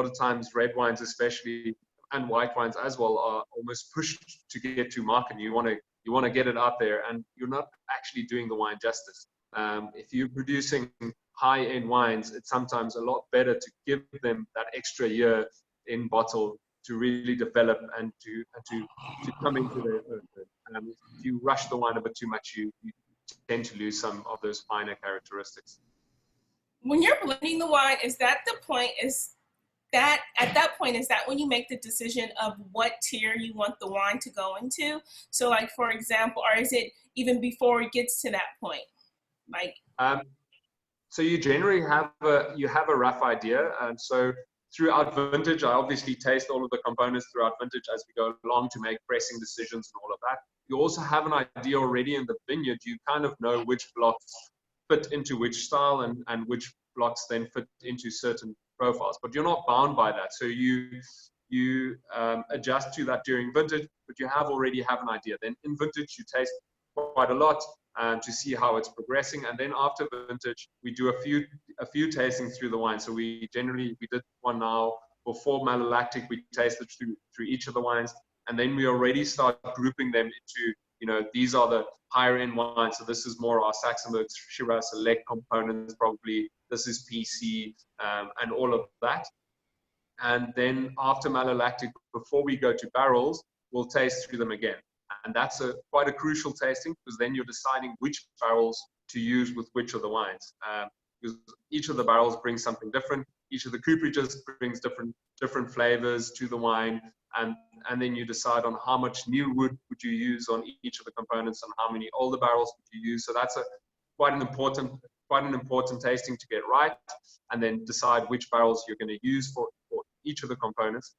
of times red wines, especially, and white wines as well, are almost pushed to get to market. You want to get it out there, and you're not actually doing the wine justice. If you're producing high-end wines, it's sometimes a lot better to give them that extra year in bottle to really develop and to come into their own. If you rush the wine a bit too much, you tend to lose some of those finer characteristics. When you're blending the wine, is that when you make the decision of what tier you want the wine to go into? So like, for example, or is it even before it gets to that point? Like, so you generally have a rough idea. And so throughout vintage, I obviously taste all of the components throughout vintage as we go along to make pressing decisions and all of that. You also have an idea already in the vineyard. You kind of know which blocks fit into which style and which blocks then fit into certain profiles, but you're not bound by that. So you adjust to that during vintage, but you already have an idea. Then in vintage, you taste quite a lot to see how it's progressing, and then after vintage, we do a few tastings through the wine. So we did one now before malolactic. We tasted through each of the wines, and then we already start grouping them into, you know, these are the higher end wines. So this is more our Saxenburg Shiraz Select components, probably. This is PC, and all of that. And then after malolactic, before we go to barrels, we'll taste through them again. And that's quite a crucial tasting, because then you're deciding which barrels to use with which of the wines. Because each of the barrels brings something different. Each of the cooperages brings different flavors to the wine. And then you decide on how much new wood would you use on each of the components, and how many older barrels would you use. So that's quite an important tasting to get right, and then decide which barrels you're going to use for each of the components.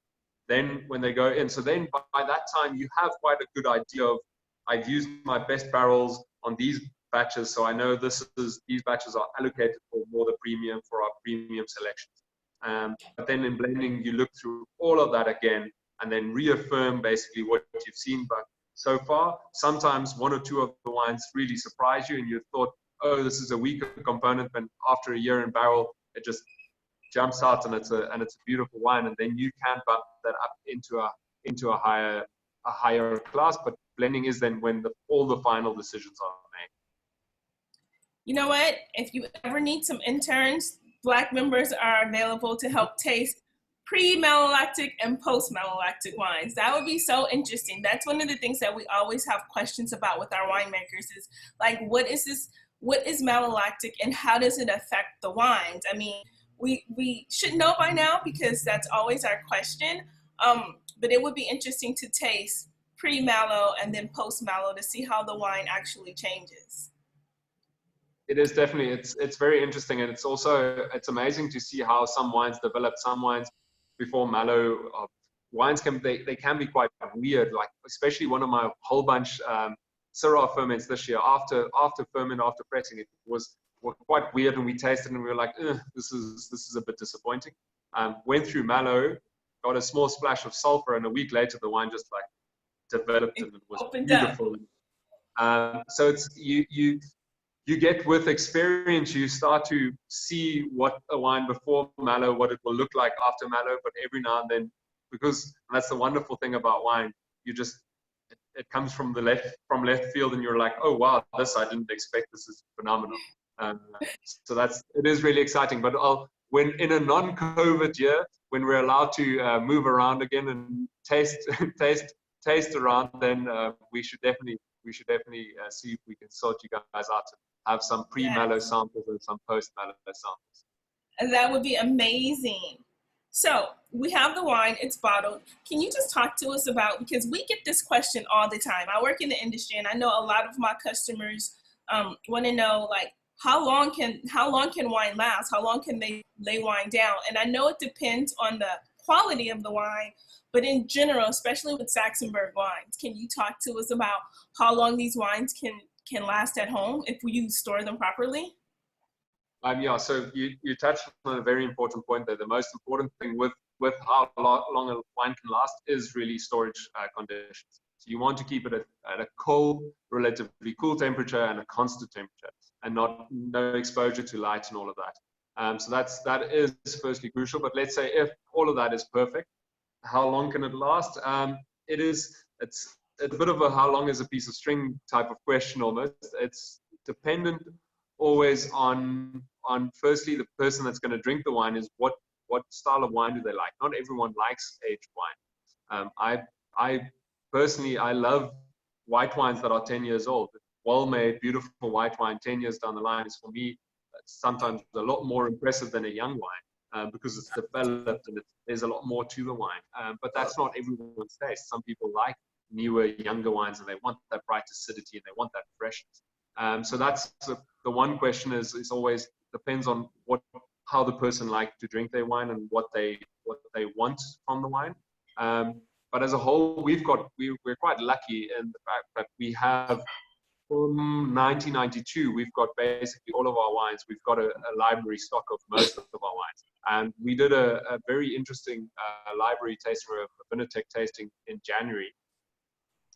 Then when they go in, so then by that time you have quite a good idea of, I've used my best barrels on these batches, so I know these batches are allocated for more the premium, for our premium selections. But then in blending, you look through all of that again, and then reaffirm basically what you've seen. But so far, sometimes one or two of the wines really surprise you, and you thought, oh, this is a weaker component, but after a year in barrel, it just jumps out, and it's a beautiful wine, and then you can bump that up into a higher class. But blending is then when all the final decisions are made. You know what? If you ever need some interns, Blacc members are available to help taste pre-malolactic and post-malolactic wines. That would be so interesting. That's one of the things that we always have questions about with our winemakers is like, what is malolactic and how does it affect the wines? I mean, we should know by now because that's always our question. But it would be interesting to taste pre-mallow and then post-mallow to see how the wine actually changes. It is definitely, it's very interesting, and it's amazing to see how some wines develop. Some wines before mallow, wines they can be quite weird. Like especially one of my whole bunch Syrah ferments this year, after pressing it was quite weird, and we tasted and we were like, this is a bit disappointing. Went through mallow, got a small splash of sulfur, and a week later the wine just like developed and it was beautiful. So it's you get with experience, you start to see what a wine before mallow, what it will look like after mallow, but every now and then, because that's the wonderful thing about wine, it comes from left field, and you're like, oh wow, this I didn't expect, this is phenomenal. So it is really exciting. But when in a non-COVID year, when we're allowed to move around again and taste around, then we should definitely see if we can sort you guys out to have some pre-mallow samples and some post-mallow samples. And that would be amazing. So we have the wine, it's bottled. Can you just talk to us about, because we get this question all the time. I work in the industry, and I know a lot of my customers want to know, like, how long can wine last? How long can they lay wine down? And I know it depends on the quality of the wine, but in general, especially with Saxenburg wines, can you talk to us about how long these wines can last at home if you store them properly? Yeah, so you touched on a very important point there. The most important thing with how long a wine can last is really storage conditions. So you want to keep it at a cold, relatively cool temperature and a constant temperature, and no exposure to light and all of that. So that is firstly crucial. But let's say if all of that is perfect, how long can it last? It's a bit of a how long is a piece of string type of question almost. It's dependent always on firstly the person that's going to drink the wine is what style of wine do they like. Not everyone likes aged wine. I personally love white wines that are 10 years old. Well-made, beautiful white wine 10 years down the line is for me sometimes a lot more impressive than a young wine because it's developed and there's a lot more to the wine. But that's not everyone's taste. Some people like newer, younger wines, and they want that bright acidity and they want that freshness. So that's the one question is always depends on how the person likes to drink their wine and what they want from the wine. But as a whole, we're quite lucky in the fact that we have from 1992, we've got basically all of our wines. We've got a library stock of most of our wines. And we did a very interesting library tasting, or a Pinotage tasting in January,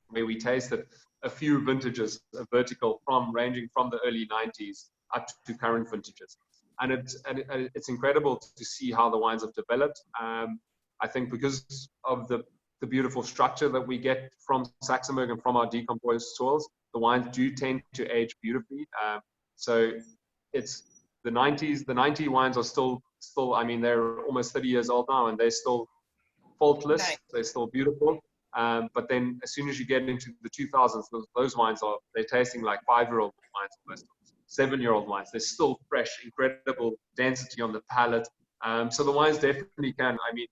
where we tasted a few vintages, vertical ranging from the early 90s up to current vintages. And it's incredible to see how the wines have developed. I think because of the beautiful structure that we get from Saxenburg and from our decomposed soils, the wines do tend to age beautifully. So it's the 90s, the 90 wines are still, I mean, they're almost 30 years old now and they're still faultless. Nice. They're still beautiful. But then as soon as you get into the 2000s, those wines they're tasting like 5-year-old wines, almost 7-year-old wines. They're still fresh, incredible density on the palate. So the wines definitely can, I mean,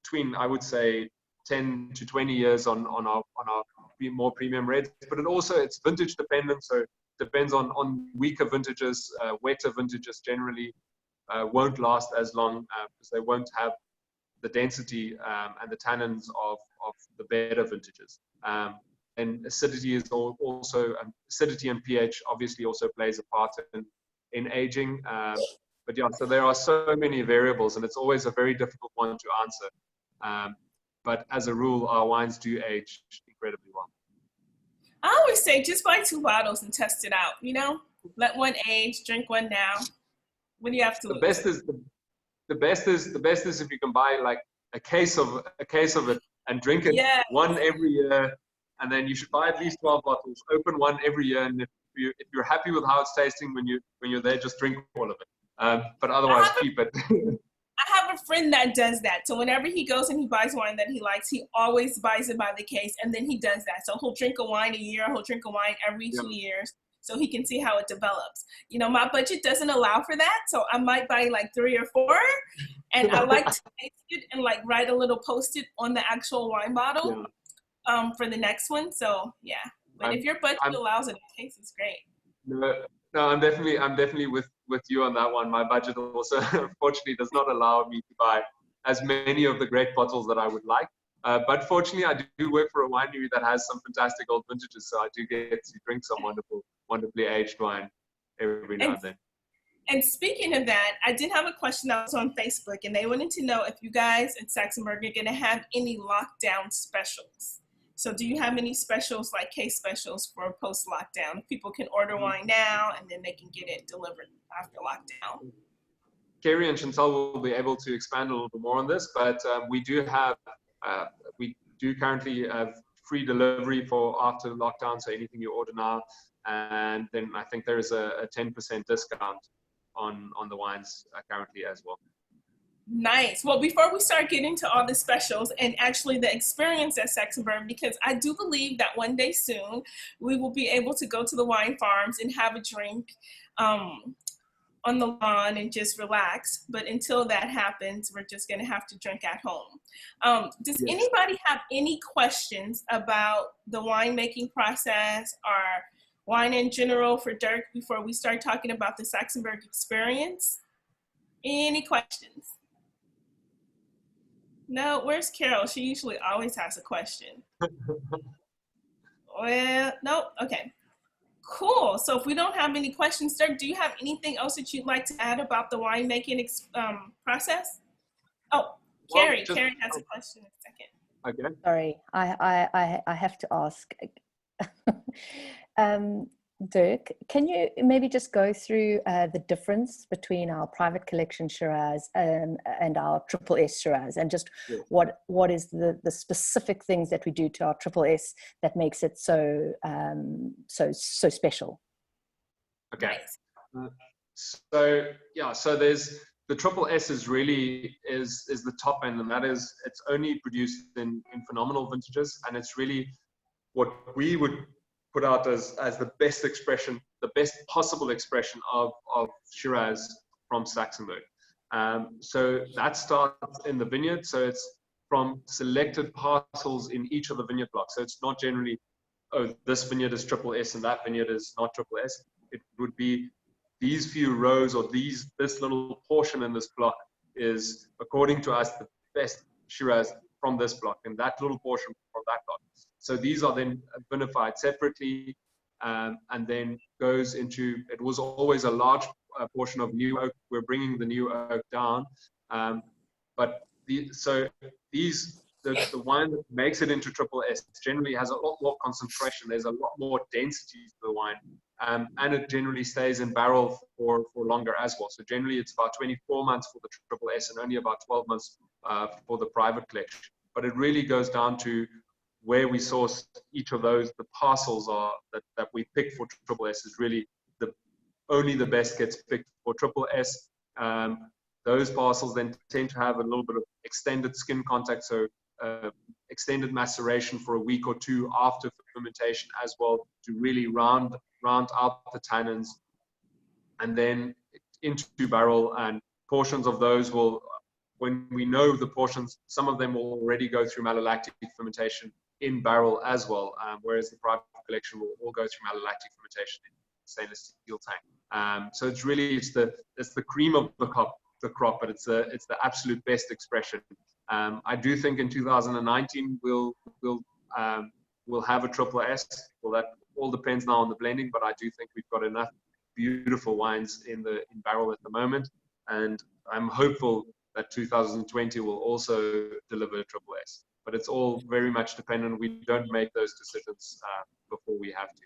between, I would say, 10 to 20 years on our more premium reds, but it's vintage dependent. So it depends on weaker vintages, wetter vintages generally won't last as long because they won't have the density and the tannins of the better vintages. And acidity is also acidity and pH obviously also plays a part in aging. But yeah, so there are so many variables, and it's always a very difficult one to answer. But as a rule, our wines do age incredibly well. I always say just buy 2 bottles and test it out. You know, let one age, drink one now. What do you have to lose? The best is if you can buy like a case of it and drink it one every year, and then you should buy at least 12 bottles. Open one every year, and if you're happy with how it's tasting when you're there, just drink all of it. But otherwise, keep it. I have a friend that does that. So whenever he goes and he buys wine that he likes, he always buys it by the case, and then he does that. So he'll drink a wine a year, he'll drink a wine every 2 years. so he can see how it develops. You know, my budget doesn't allow for that, so I might buy like 3 or 4, and I like to taste it and like write a little post-it on the actual wine bottle for the next one. So yeah, but if your budget allows it, it tastes great. No, I'm definitely with you on that one. My budget also unfortunately does not allow me to buy as many of the great bottles that I would like. But fortunately, I do work for a winery that has some fantastic old vintages, so I do get to drink some wonderfully aged wine every now and then. And speaking of that, I did have a question that was on Facebook, and they wanted to know if you guys at Saxenburg are going to have any lockdown specials. So do you have any specials, like case specials for post-lockdown? People can order wine now, and then they can get it delivered after lockdown. Kerry and Chantal will be able to expand a little bit more on this, but we do currently have free delivery for after lockdown, so anything you order now, and then I think there is a 10% discount on the wines currently as well. Nice. Well, before we start getting to all the specials and actually the experience at Saxenburg, because I do believe that one day soon we will be able to go to the wine farms and have a drink on the lawn and just relax. But until that happens, we're just going to have to drink at home. Does anybody have any questions about the winemaking process or wine in general for Dirk before we start talking about the Saxenburg experience? Any questions? No, where's Carol? She usually always has a question. Well, no, okay. Cool. So if we don't have any questions, Dirk, do you have anything else that you'd like to add about the winemaking process? Oh, Carrie. Well, Carrie has a question in a second. Okay. Sorry, I have to ask. Dirk, can you maybe just go through the difference between our private collection Shiraz and our Triple S Shiraz, and just what is the specific things that we do to our Triple S that makes it so special? Okay. So there's the Triple S is really is the top end, and that is it's only produced in phenomenal vintages, and it's really what we would put out as the best expression, the best possible expression of Shiraz from Saxenburg. So that starts in the vineyard. So it's from selected parcels in each of the vineyard blocks. So it's not generally, oh, this vineyard is Triple S and that vineyard is not Triple S. It would be these few rows or this little portion in this block is, according to us, the best Shiraz from this block, and that little portion from that block. So these are then vinified separately, and then goes into, it was always a large portion of new oak. We're bringing the new oak down. But the wine that makes it into Triple S generally has a lot more concentration. There's a lot more density to the wine. And it generally stays in barrel for longer as well. So generally it's about 24 months for the Triple S and only about 12 months for the private collection. But it really goes down to where we source each of those. The parcels are that we pick for Triple S is really only the best gets picked for Triple S. Those parcels then tend to have a little bit of extended skin contact, so extended maceration for a week or two after fermentation as well, to really round out the tannins, and then into barrel. And portions of those will, when we know the portions, some of them will already go through malolactic fermentation in barrel as well, whereas the private collection will all go through malolactic fermentation in stainless steel tank. So it's really it's the cream of the crop, but it's the absolute best expression. I do think in 2019 we'll have a Triple S. Well, that all depends now on the blending, but I do think we've got enough beautiful wines in barrel at the moment, and I'm hopeful that 2020 will also deliver a Triple S. But it's all very much dependent. We don't make those decisions before we have to.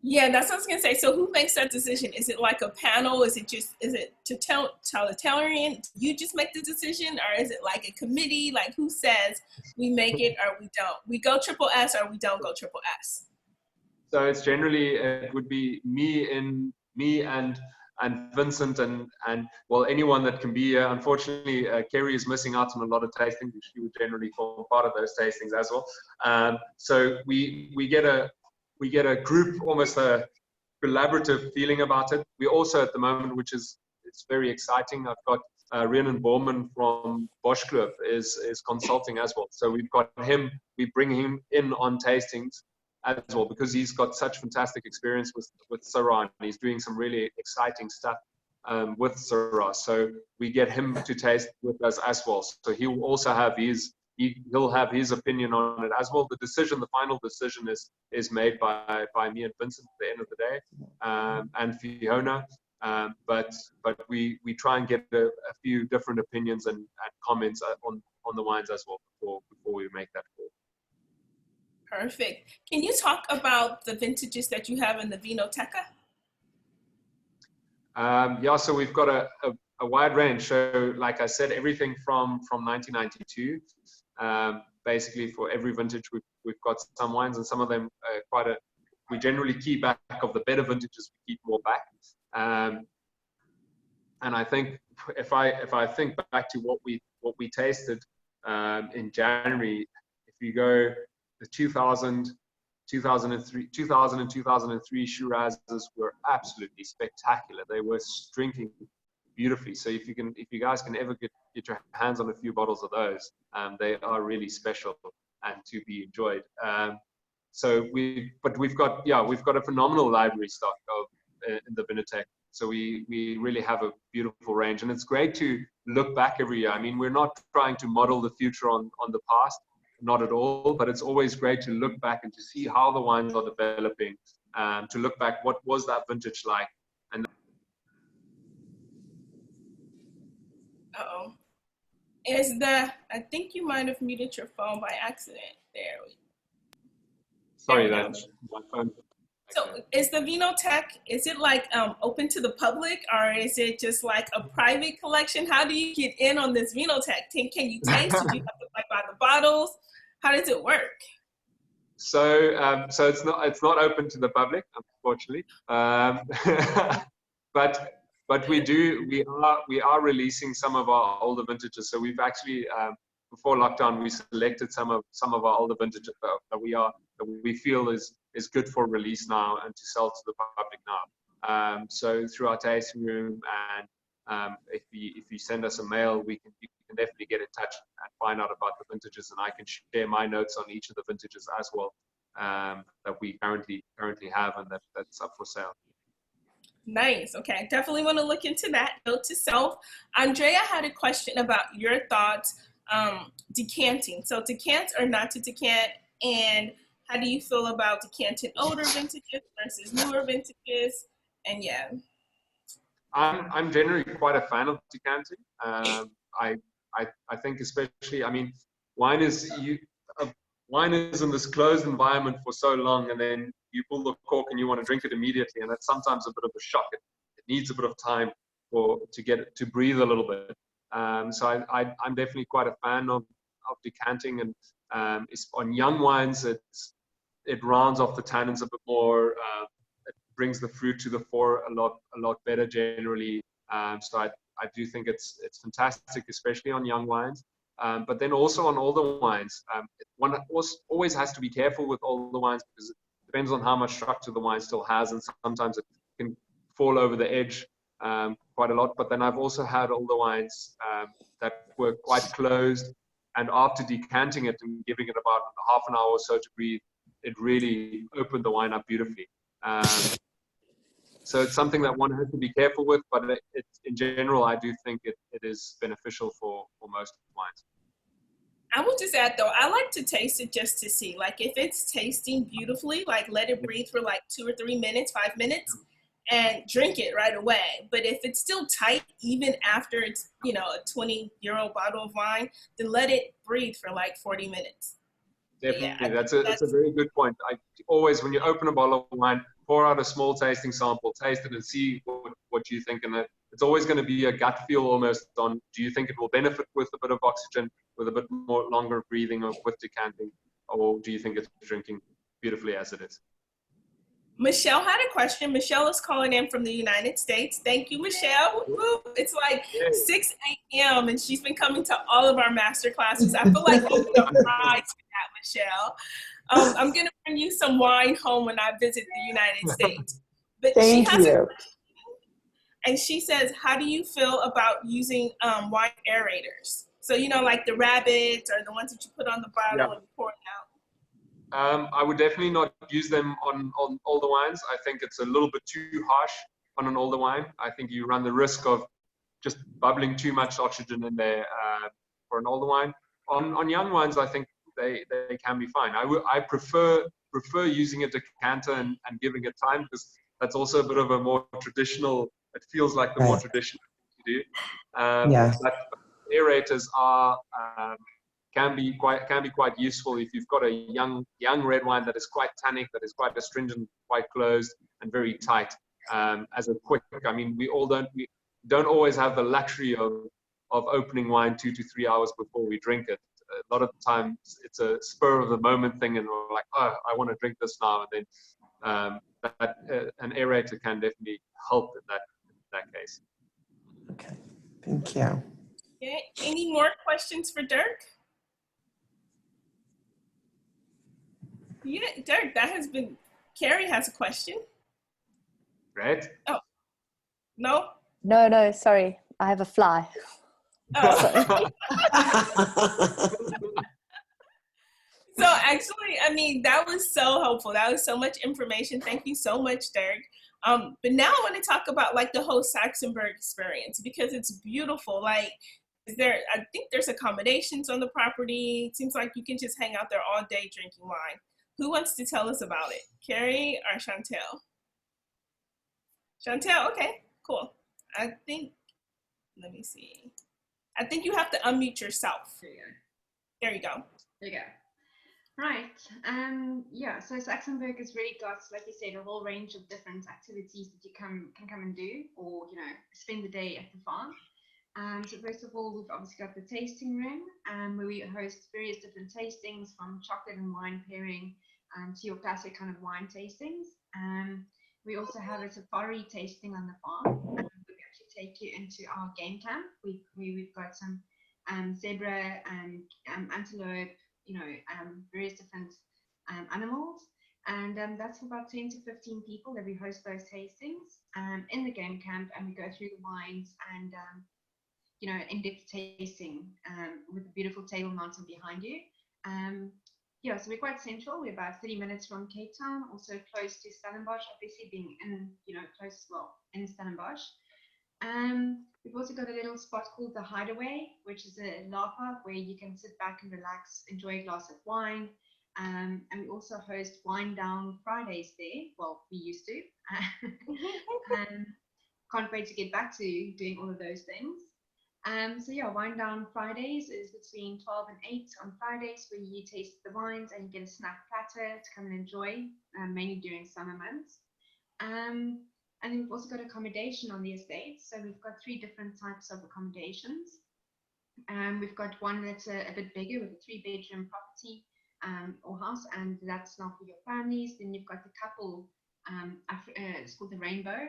Yeah, that's what I was gonna say. So who makes that decision? Is it like a panel? Is it totalitarian? You just make the decision, or is it like a committee? Like who says we make it or we don't? We go Triple S or we don't go Triple S? So it's generally it would be me and Vincent and well, anyone that can be here. Unfortunately, Kerry is missing out on a lot of tastings. She would generally form part of those tastings as well. So we get a group, almost collaborative feeling about it. We also at the moment, which is it's very exciting. I've got Rhiannon Borman from Bosch Club is consulting as well. So we've got him. We bring him in on tastings as well because he's got such fantastic experience with Syrah, and he's doing some really exciting stuff with Syrah. So we get him to taste with us as well. So he will also have he'll have his opinion on it as well. The final decision is made by me and Vincent at the end of the day, and Fiona. But we try and get a few different opinions and comments on the wines as well before we make that call. Perfect. Can you talk about the vintages that you have in the Vinoteca? Yeah, so we've got a wide range. So like I said, everything from 1992. Basically for every vintage we've got some wines, and some of them we generally keep back of the better vintages, we keep more back. And I think if I think back to what we tasted in January, if you go the 2000 and 2003 Shirazes were absolutely spectacular. They were drinking beautifully. So if you guys can ever get your hands on a few bottles of those, they are really special and to be enjoyed. So we've got a phenomenal library stock in the Vinoteca. So we really have a beautiful range, and it's great to look back every year. I mean, we're not trying to model the future on the past, not at all, but it's always great to look back and to see how the wines are developing, to look back, what was that vintage like? And Uh-oh. I think you might have muted your phone by accident there. sorry, that's my phone. So is the Vinoteca, is it like open to the public, or is it just like a private collection? How do you get in on this Vinoteca? Can you taste? Do you have to buy the bottles? How does it work? So it's not open to the public, unfortunately. But we are releasing some of our older vintages. So we've actually before lockdown we selected some of our older vintages that we feel is good for release now and to sell to the public now. So through our tasting room, and if you send us a mail, you can definitely get in touch and find out about the vintages, and I can share my notes on each of the vintages as well, that we currently have and that's up for sale. Nice. Okay, definitely want to look into that. Note to self. Andrea had a question about your thoughts decanting. So decant or not to decant, and how do you feel about decanting older vintages versus newer vintages? And yeah, I'm generally quite a fan of decanting. I think especially, I mean, wine is in this closed environment for so long, and then you pull the cork and you want to drink it immediately, and that's sometimes a bit of a shock. It needs a bit of time to get it to breathe a little bit. So I'm definitely quite a fan of decanting, and on young wines it rounds off the tannins a bit more. It brings the fruit to the fore a lot better generally. So I do think it's fantastic, especially on young wines. But then also on older wines, one always has to be careful with older wines because it depends on how much structure the wine still has, and sometimes it can fall over the edge quite a lot. But then I've also had older wines that were quite closed, and after decanting it and giving it about half an hour or so to breathe, it really opened the wine up beautifully. So it's something that one has to be careful with, but in general, I do think it is beneficial for most wines. I will just add though, I like to taste it just to see, like if it's tasting beautifully, like let it breathe for like 2 or 3 minutes, 5 minutes, and drink it right away. But if it's still tight, even after it's, a 20-year-old bottle of wine, then let it breathe for like 40 minutes. Definitely, Yeah, that's a very good point. I always, when you open a bottle of wine, pour out a small tasting sample, taste it, and see what you think. And it's always going to be a gut feel almost on, do you think it will benefit with a bit of oxygen, with a bit more longer breathing, or with decanting, or do you think it's drinking beautifully as it is? Michelle had a question. Michelle is calling in from the United States. Thank you, Michelle. Woo-hoo. It's like 6 a.m. and she's been coming to all of our master classes. I feel like you get a prize for that, Michelle. I'm going to bring you some wine home when I visit the United States. But Thank she has you. and she says, how do you feel about using wine aerators? So, you know, like the rabbits or the ones that you put on the bottle and pour it out. I would definitely not use them on older wines. I think it's a little bit too harsh on an older wine. I think you run the risk of just bubbling too much oxygen in there for an older wine. On young wines, I think they can be fine. I prefer using a decanter and giving it time, because that's also a bit of a more traditional, it feels like the more traditional thing to do. Yes. But aerators are can be quite useful if you've got a young red wine that is quite tannic, that is quite astringent, quite closed, and very tight. As a quick, I mean, we don't always have the luxury of opening wine 2 to 3 hours before we drink it. A lot of the time, it's a spur of the moment thing, and we're like, oh, I want to drink this now, and then an aerator can definitely help in that case. Okay, thank you. Okay. Any more questions for Dirk? Yeah, Dirk, that has been, Carrie has a question. Right? Oh, no? No, sorry. I have a fly. Oh. So actually, I mean, that was so helpful. That was so much information. Thank you so much, Dirk. But now I want to talk about like the whole Saxenburg experience, because it's beautiful. Like, I think there's accommodations on the property. It seems like you can just hang out there all day drinking wine. Who wants to tell us about it? Carrie or Chantel? Chantel, okay, cool. I think, let me see. I think you have to unmute yourself. There you go. There you go. There you go. Right. Yeah, so Saxenburg has really got, like you said, a whole range of different activities that you can come and do, or, you know, spend the day at the farm. So first of all, we've obviously got the tasting room, where we host various different tastings, from chocolate and wine pairing to your classic kind of wine tastings. We also have a safari tasting on the farm. We actually take you into our game camp. We've got some zebra and antelope, you know, various different animals. And that's for about 10 to 15 people that we host those tastings in the game camp, and we go through the wines and you know, in-depth tasting with a beautiful table mountain behind you. Yeah, so we're quite central. We're about 30 minutes from Cape Town, also close to Stellenbosch, obviously being in, you know, close, well, in Stellenbosch. We've also got a little spot called the Hideaway, which is a lapa where you can sit back and relax, enjoy a glass of wine. And we also host Wine Down Fridays there. Well, we used to. Can't wait to get back to doing all of those things. So yeah, Wine Down Fridays is between 12 and 8 on Fridays, where you taste the wines and you get a snack platter to come and enjoy, mainly during summer months. And then we've also got accommodation on the estate. So we've got 3 different types of accommodations. We've got one that's a bit bigger with a 3-bedroom property or house, and that's not for your families. Then you've got the couple, it's called the Rainbow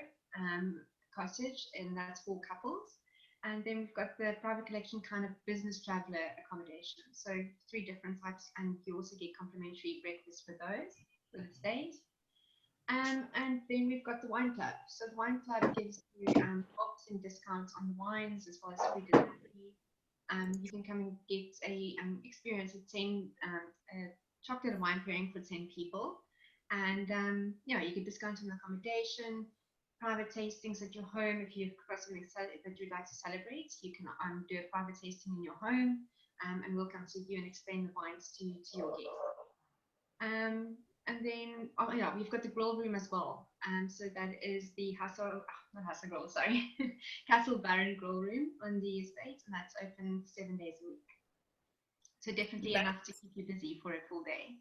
Cottage, and that's for couples. And then we've got the private collection kind of business traveler accommodation. So 3 different types, and you also get complimentary breakfast for those for the stays. And then we've got the wine club. So the wine club gives you 12% discounts on the wines, as well as free delivery. You can come and get a experience of 10 chocolate and wine pairing for 10 people. And you know, you get discounts on accommodation, private tastings at your home. If you've got something that you'd like to celebrate, you can do a private tasting in your home, and we'll come to you and explain the wines to your guests. And then, oh yeah, we've got the grill room as well. So that is the Castle Baron Grill Room on the estate, and that's open 7 days a week. So definitely enough to keep you busy for a full day.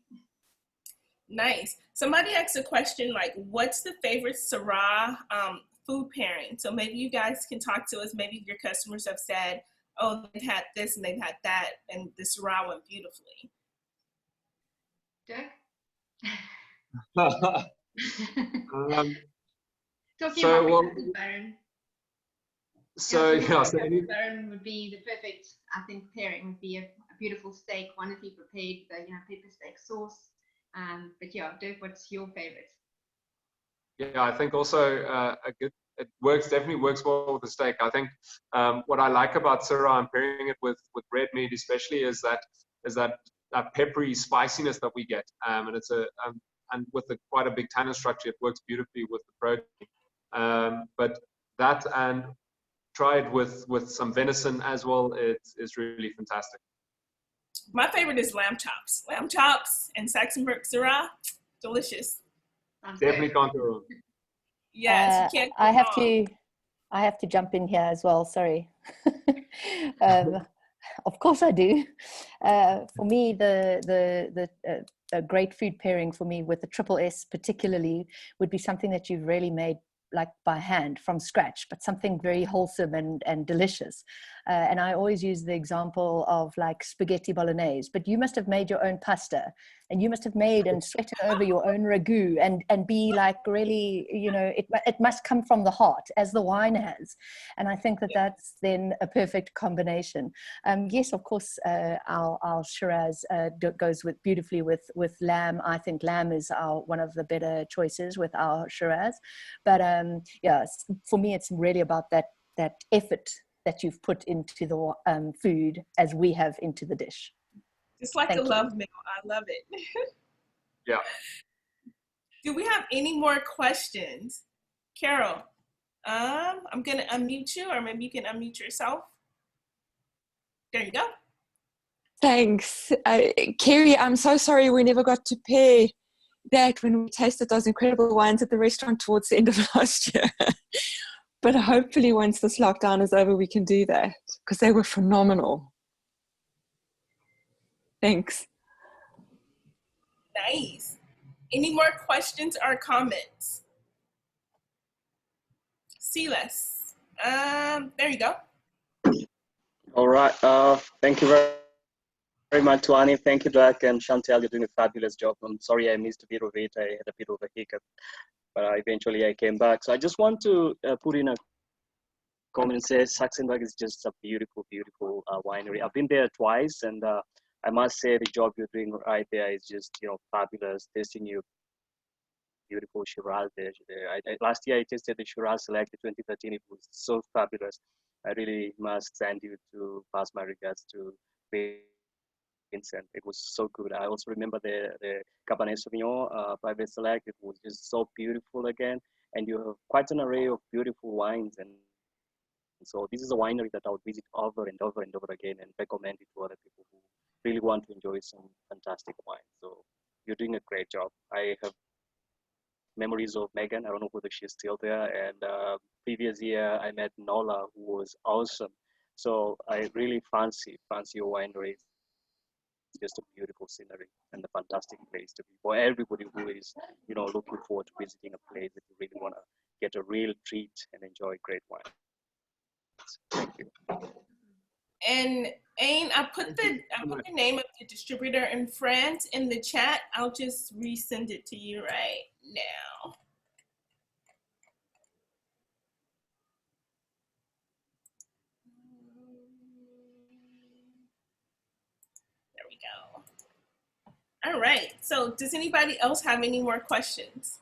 Nice. Somebody asked a question like, what's the favorite Syrah food pairing? So maybe you guys can talk to us. Maybe your customers have said, oh, they've had this and they've had that, and the Syrah went beautifully. Dirk? Talking about well, Castle Baron. So yeah, Castle Baron would be the perfect, I think, pairing. Would be a beautiful steak, wonderfully prepared, you know, pepper steak sauce. But yeah, Dirk, what's your favorite? Yeah, I think also it definitely works well with the steak. I think what I like about Syrah and pairing it with red meat especially is that peppery spiciness that we get, and it's and with quite a big tannin structure, it works beautifully with the protein. But that, and try it with some venison as well. It's really fantastic. My favorite is lamb chops. Lamb chops and Saxenburg Syrah, delicious. Definitely can't go wrong. Yes, you can't go wrong. I have to jump in here as well. Sorry. Of course I do. For me, a great food pairing for me with the triple S particularly would be something that you've really made like by hand from scratch, but something very wholesome and delicious. And I always use the example of like spaghetti bolognese, but you must have made your own pasta, and you must have made and sweated over your own ragu, and be like really, you know, it must come from the heart as the wine has. And I think that that's then a perfect combination. Yes, of course, our Shiraz goes beautifully with lamb. I think lamb is one of the better choices with our Shiraz. But yeah, for me, it's really about that effort that you've put into the food as we have into the dish. It's like a love meal. I love it. Yeah. Do we have any more questions? Carol, I'm going to unmute you, or maybe you can unmute yourself. There you go. Thanks. Kerry, I'm so sorry we never got to pair that when we tasted those incredible wines at the restaurant towards the end of last year. But hopefully once this lockdown is over, we can do that, because they were phenomenal. Thanks. Nice. Any more questions or comments? Silas, there you go. All right. Thank you very much, Tuani. Thank you, Dirk and Chantel. You're doing a fabulous job. I'm sorry I missed a bit of it. I had a bit of a hiccup, but eventually I came back. So I just want to put in a comment and say Saxenburg is just a beautiful, beautiful winery. I've been there twice, and I must say the job you're doing right there is just, you know, fabulous. Tasting your beautiful Shiraz there. Last year I tasted the Shiraz Select 2013. It was so fabulous. I really must send you to pass my regards to Vincent. It was so good. I also remember the Cabernet Sauvignon Private Select. It was just so beautiful again. And you have quite an array of beautiful wines. And so this is a winery that I would visit over and over and over again, and recommend it to other people who really want to enjoy some fantastic wine. So you're doing a great job. I have memories of Megan. I don't know whether she's still there. And previous year I met Nola, who was awesome. So I really fancy your winery. It's just a beautiful scenery and a fantastic place to be for everybody who is, you know, looking forward to visiting a place that you really want to get a real treat and enjoy great wine. Thank you. And Ain, I put the name of the distributor in France in the chat. I'll just resend it to you right now. There we go. All right. So does anybody else have any more questions?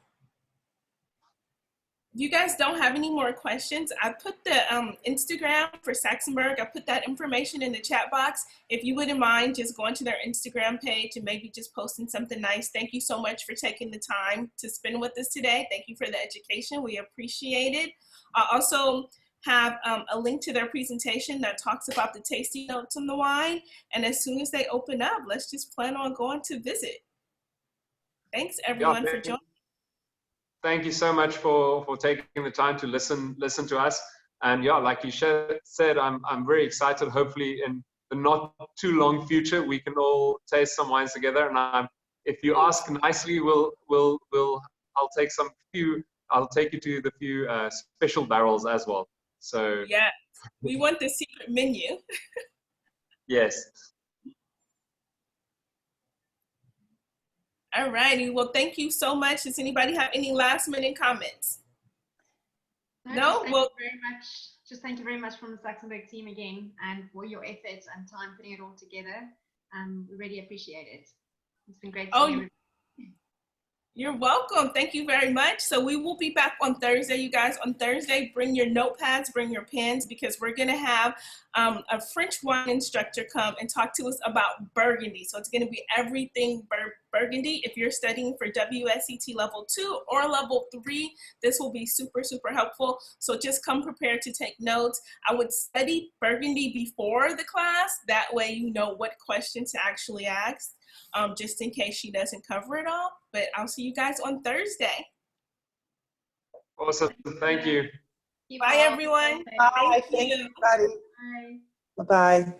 If you guys don't have any more questions, I put the Instagram for Saxenburg. I put that information in the chat box. If you wouldn't mind just going to their Instagram page and maybe just posting something nice. Thank you so much for taking the time to spend with us today. Thank you for the education. We appreciate it. I also have a link to their presentation that talks about the tasting notes on the wine. And as soon as they open up, let's just plan on going to visit. Thanks everyone for joining. Thank you so much for taking the time to listen to us. And yeah, like you said, I'm very excited. Hopefully in the not too long future, we can all taste some wines together. And if you ask nicely, I'll take I'll take you to the few special barrels as well. So yeah, we want the secret menu. Yes. All righty. Well, thank you so much. Does anybody have any last minute comments? No? Well, thank you very much. Just thank you very much from the Saxenburg team again, and for your efforts and time putting it all together. We really appreciate it. It's been great to see you. You're welcome. Thank you very much. So we will be back on Thursday, you guys. On Thursday, bring your notepads, bring your pens, because we're going to have a French wine instructor come and talk to us about Burgundy. So it's going to be everything Burgundy. If you're studying for WSET level 2 or level 3, this will be super, super helpful. So just come prepared to take notes. I would study Burgundy before the class. That way you know what questions to actually ask. Just in case she doesn't cover it all. But I'll see you guys on Thursday. Awesome. Thank you. Bye, everyone. Bye. Thank you, everybody. Bye. Bye-bye.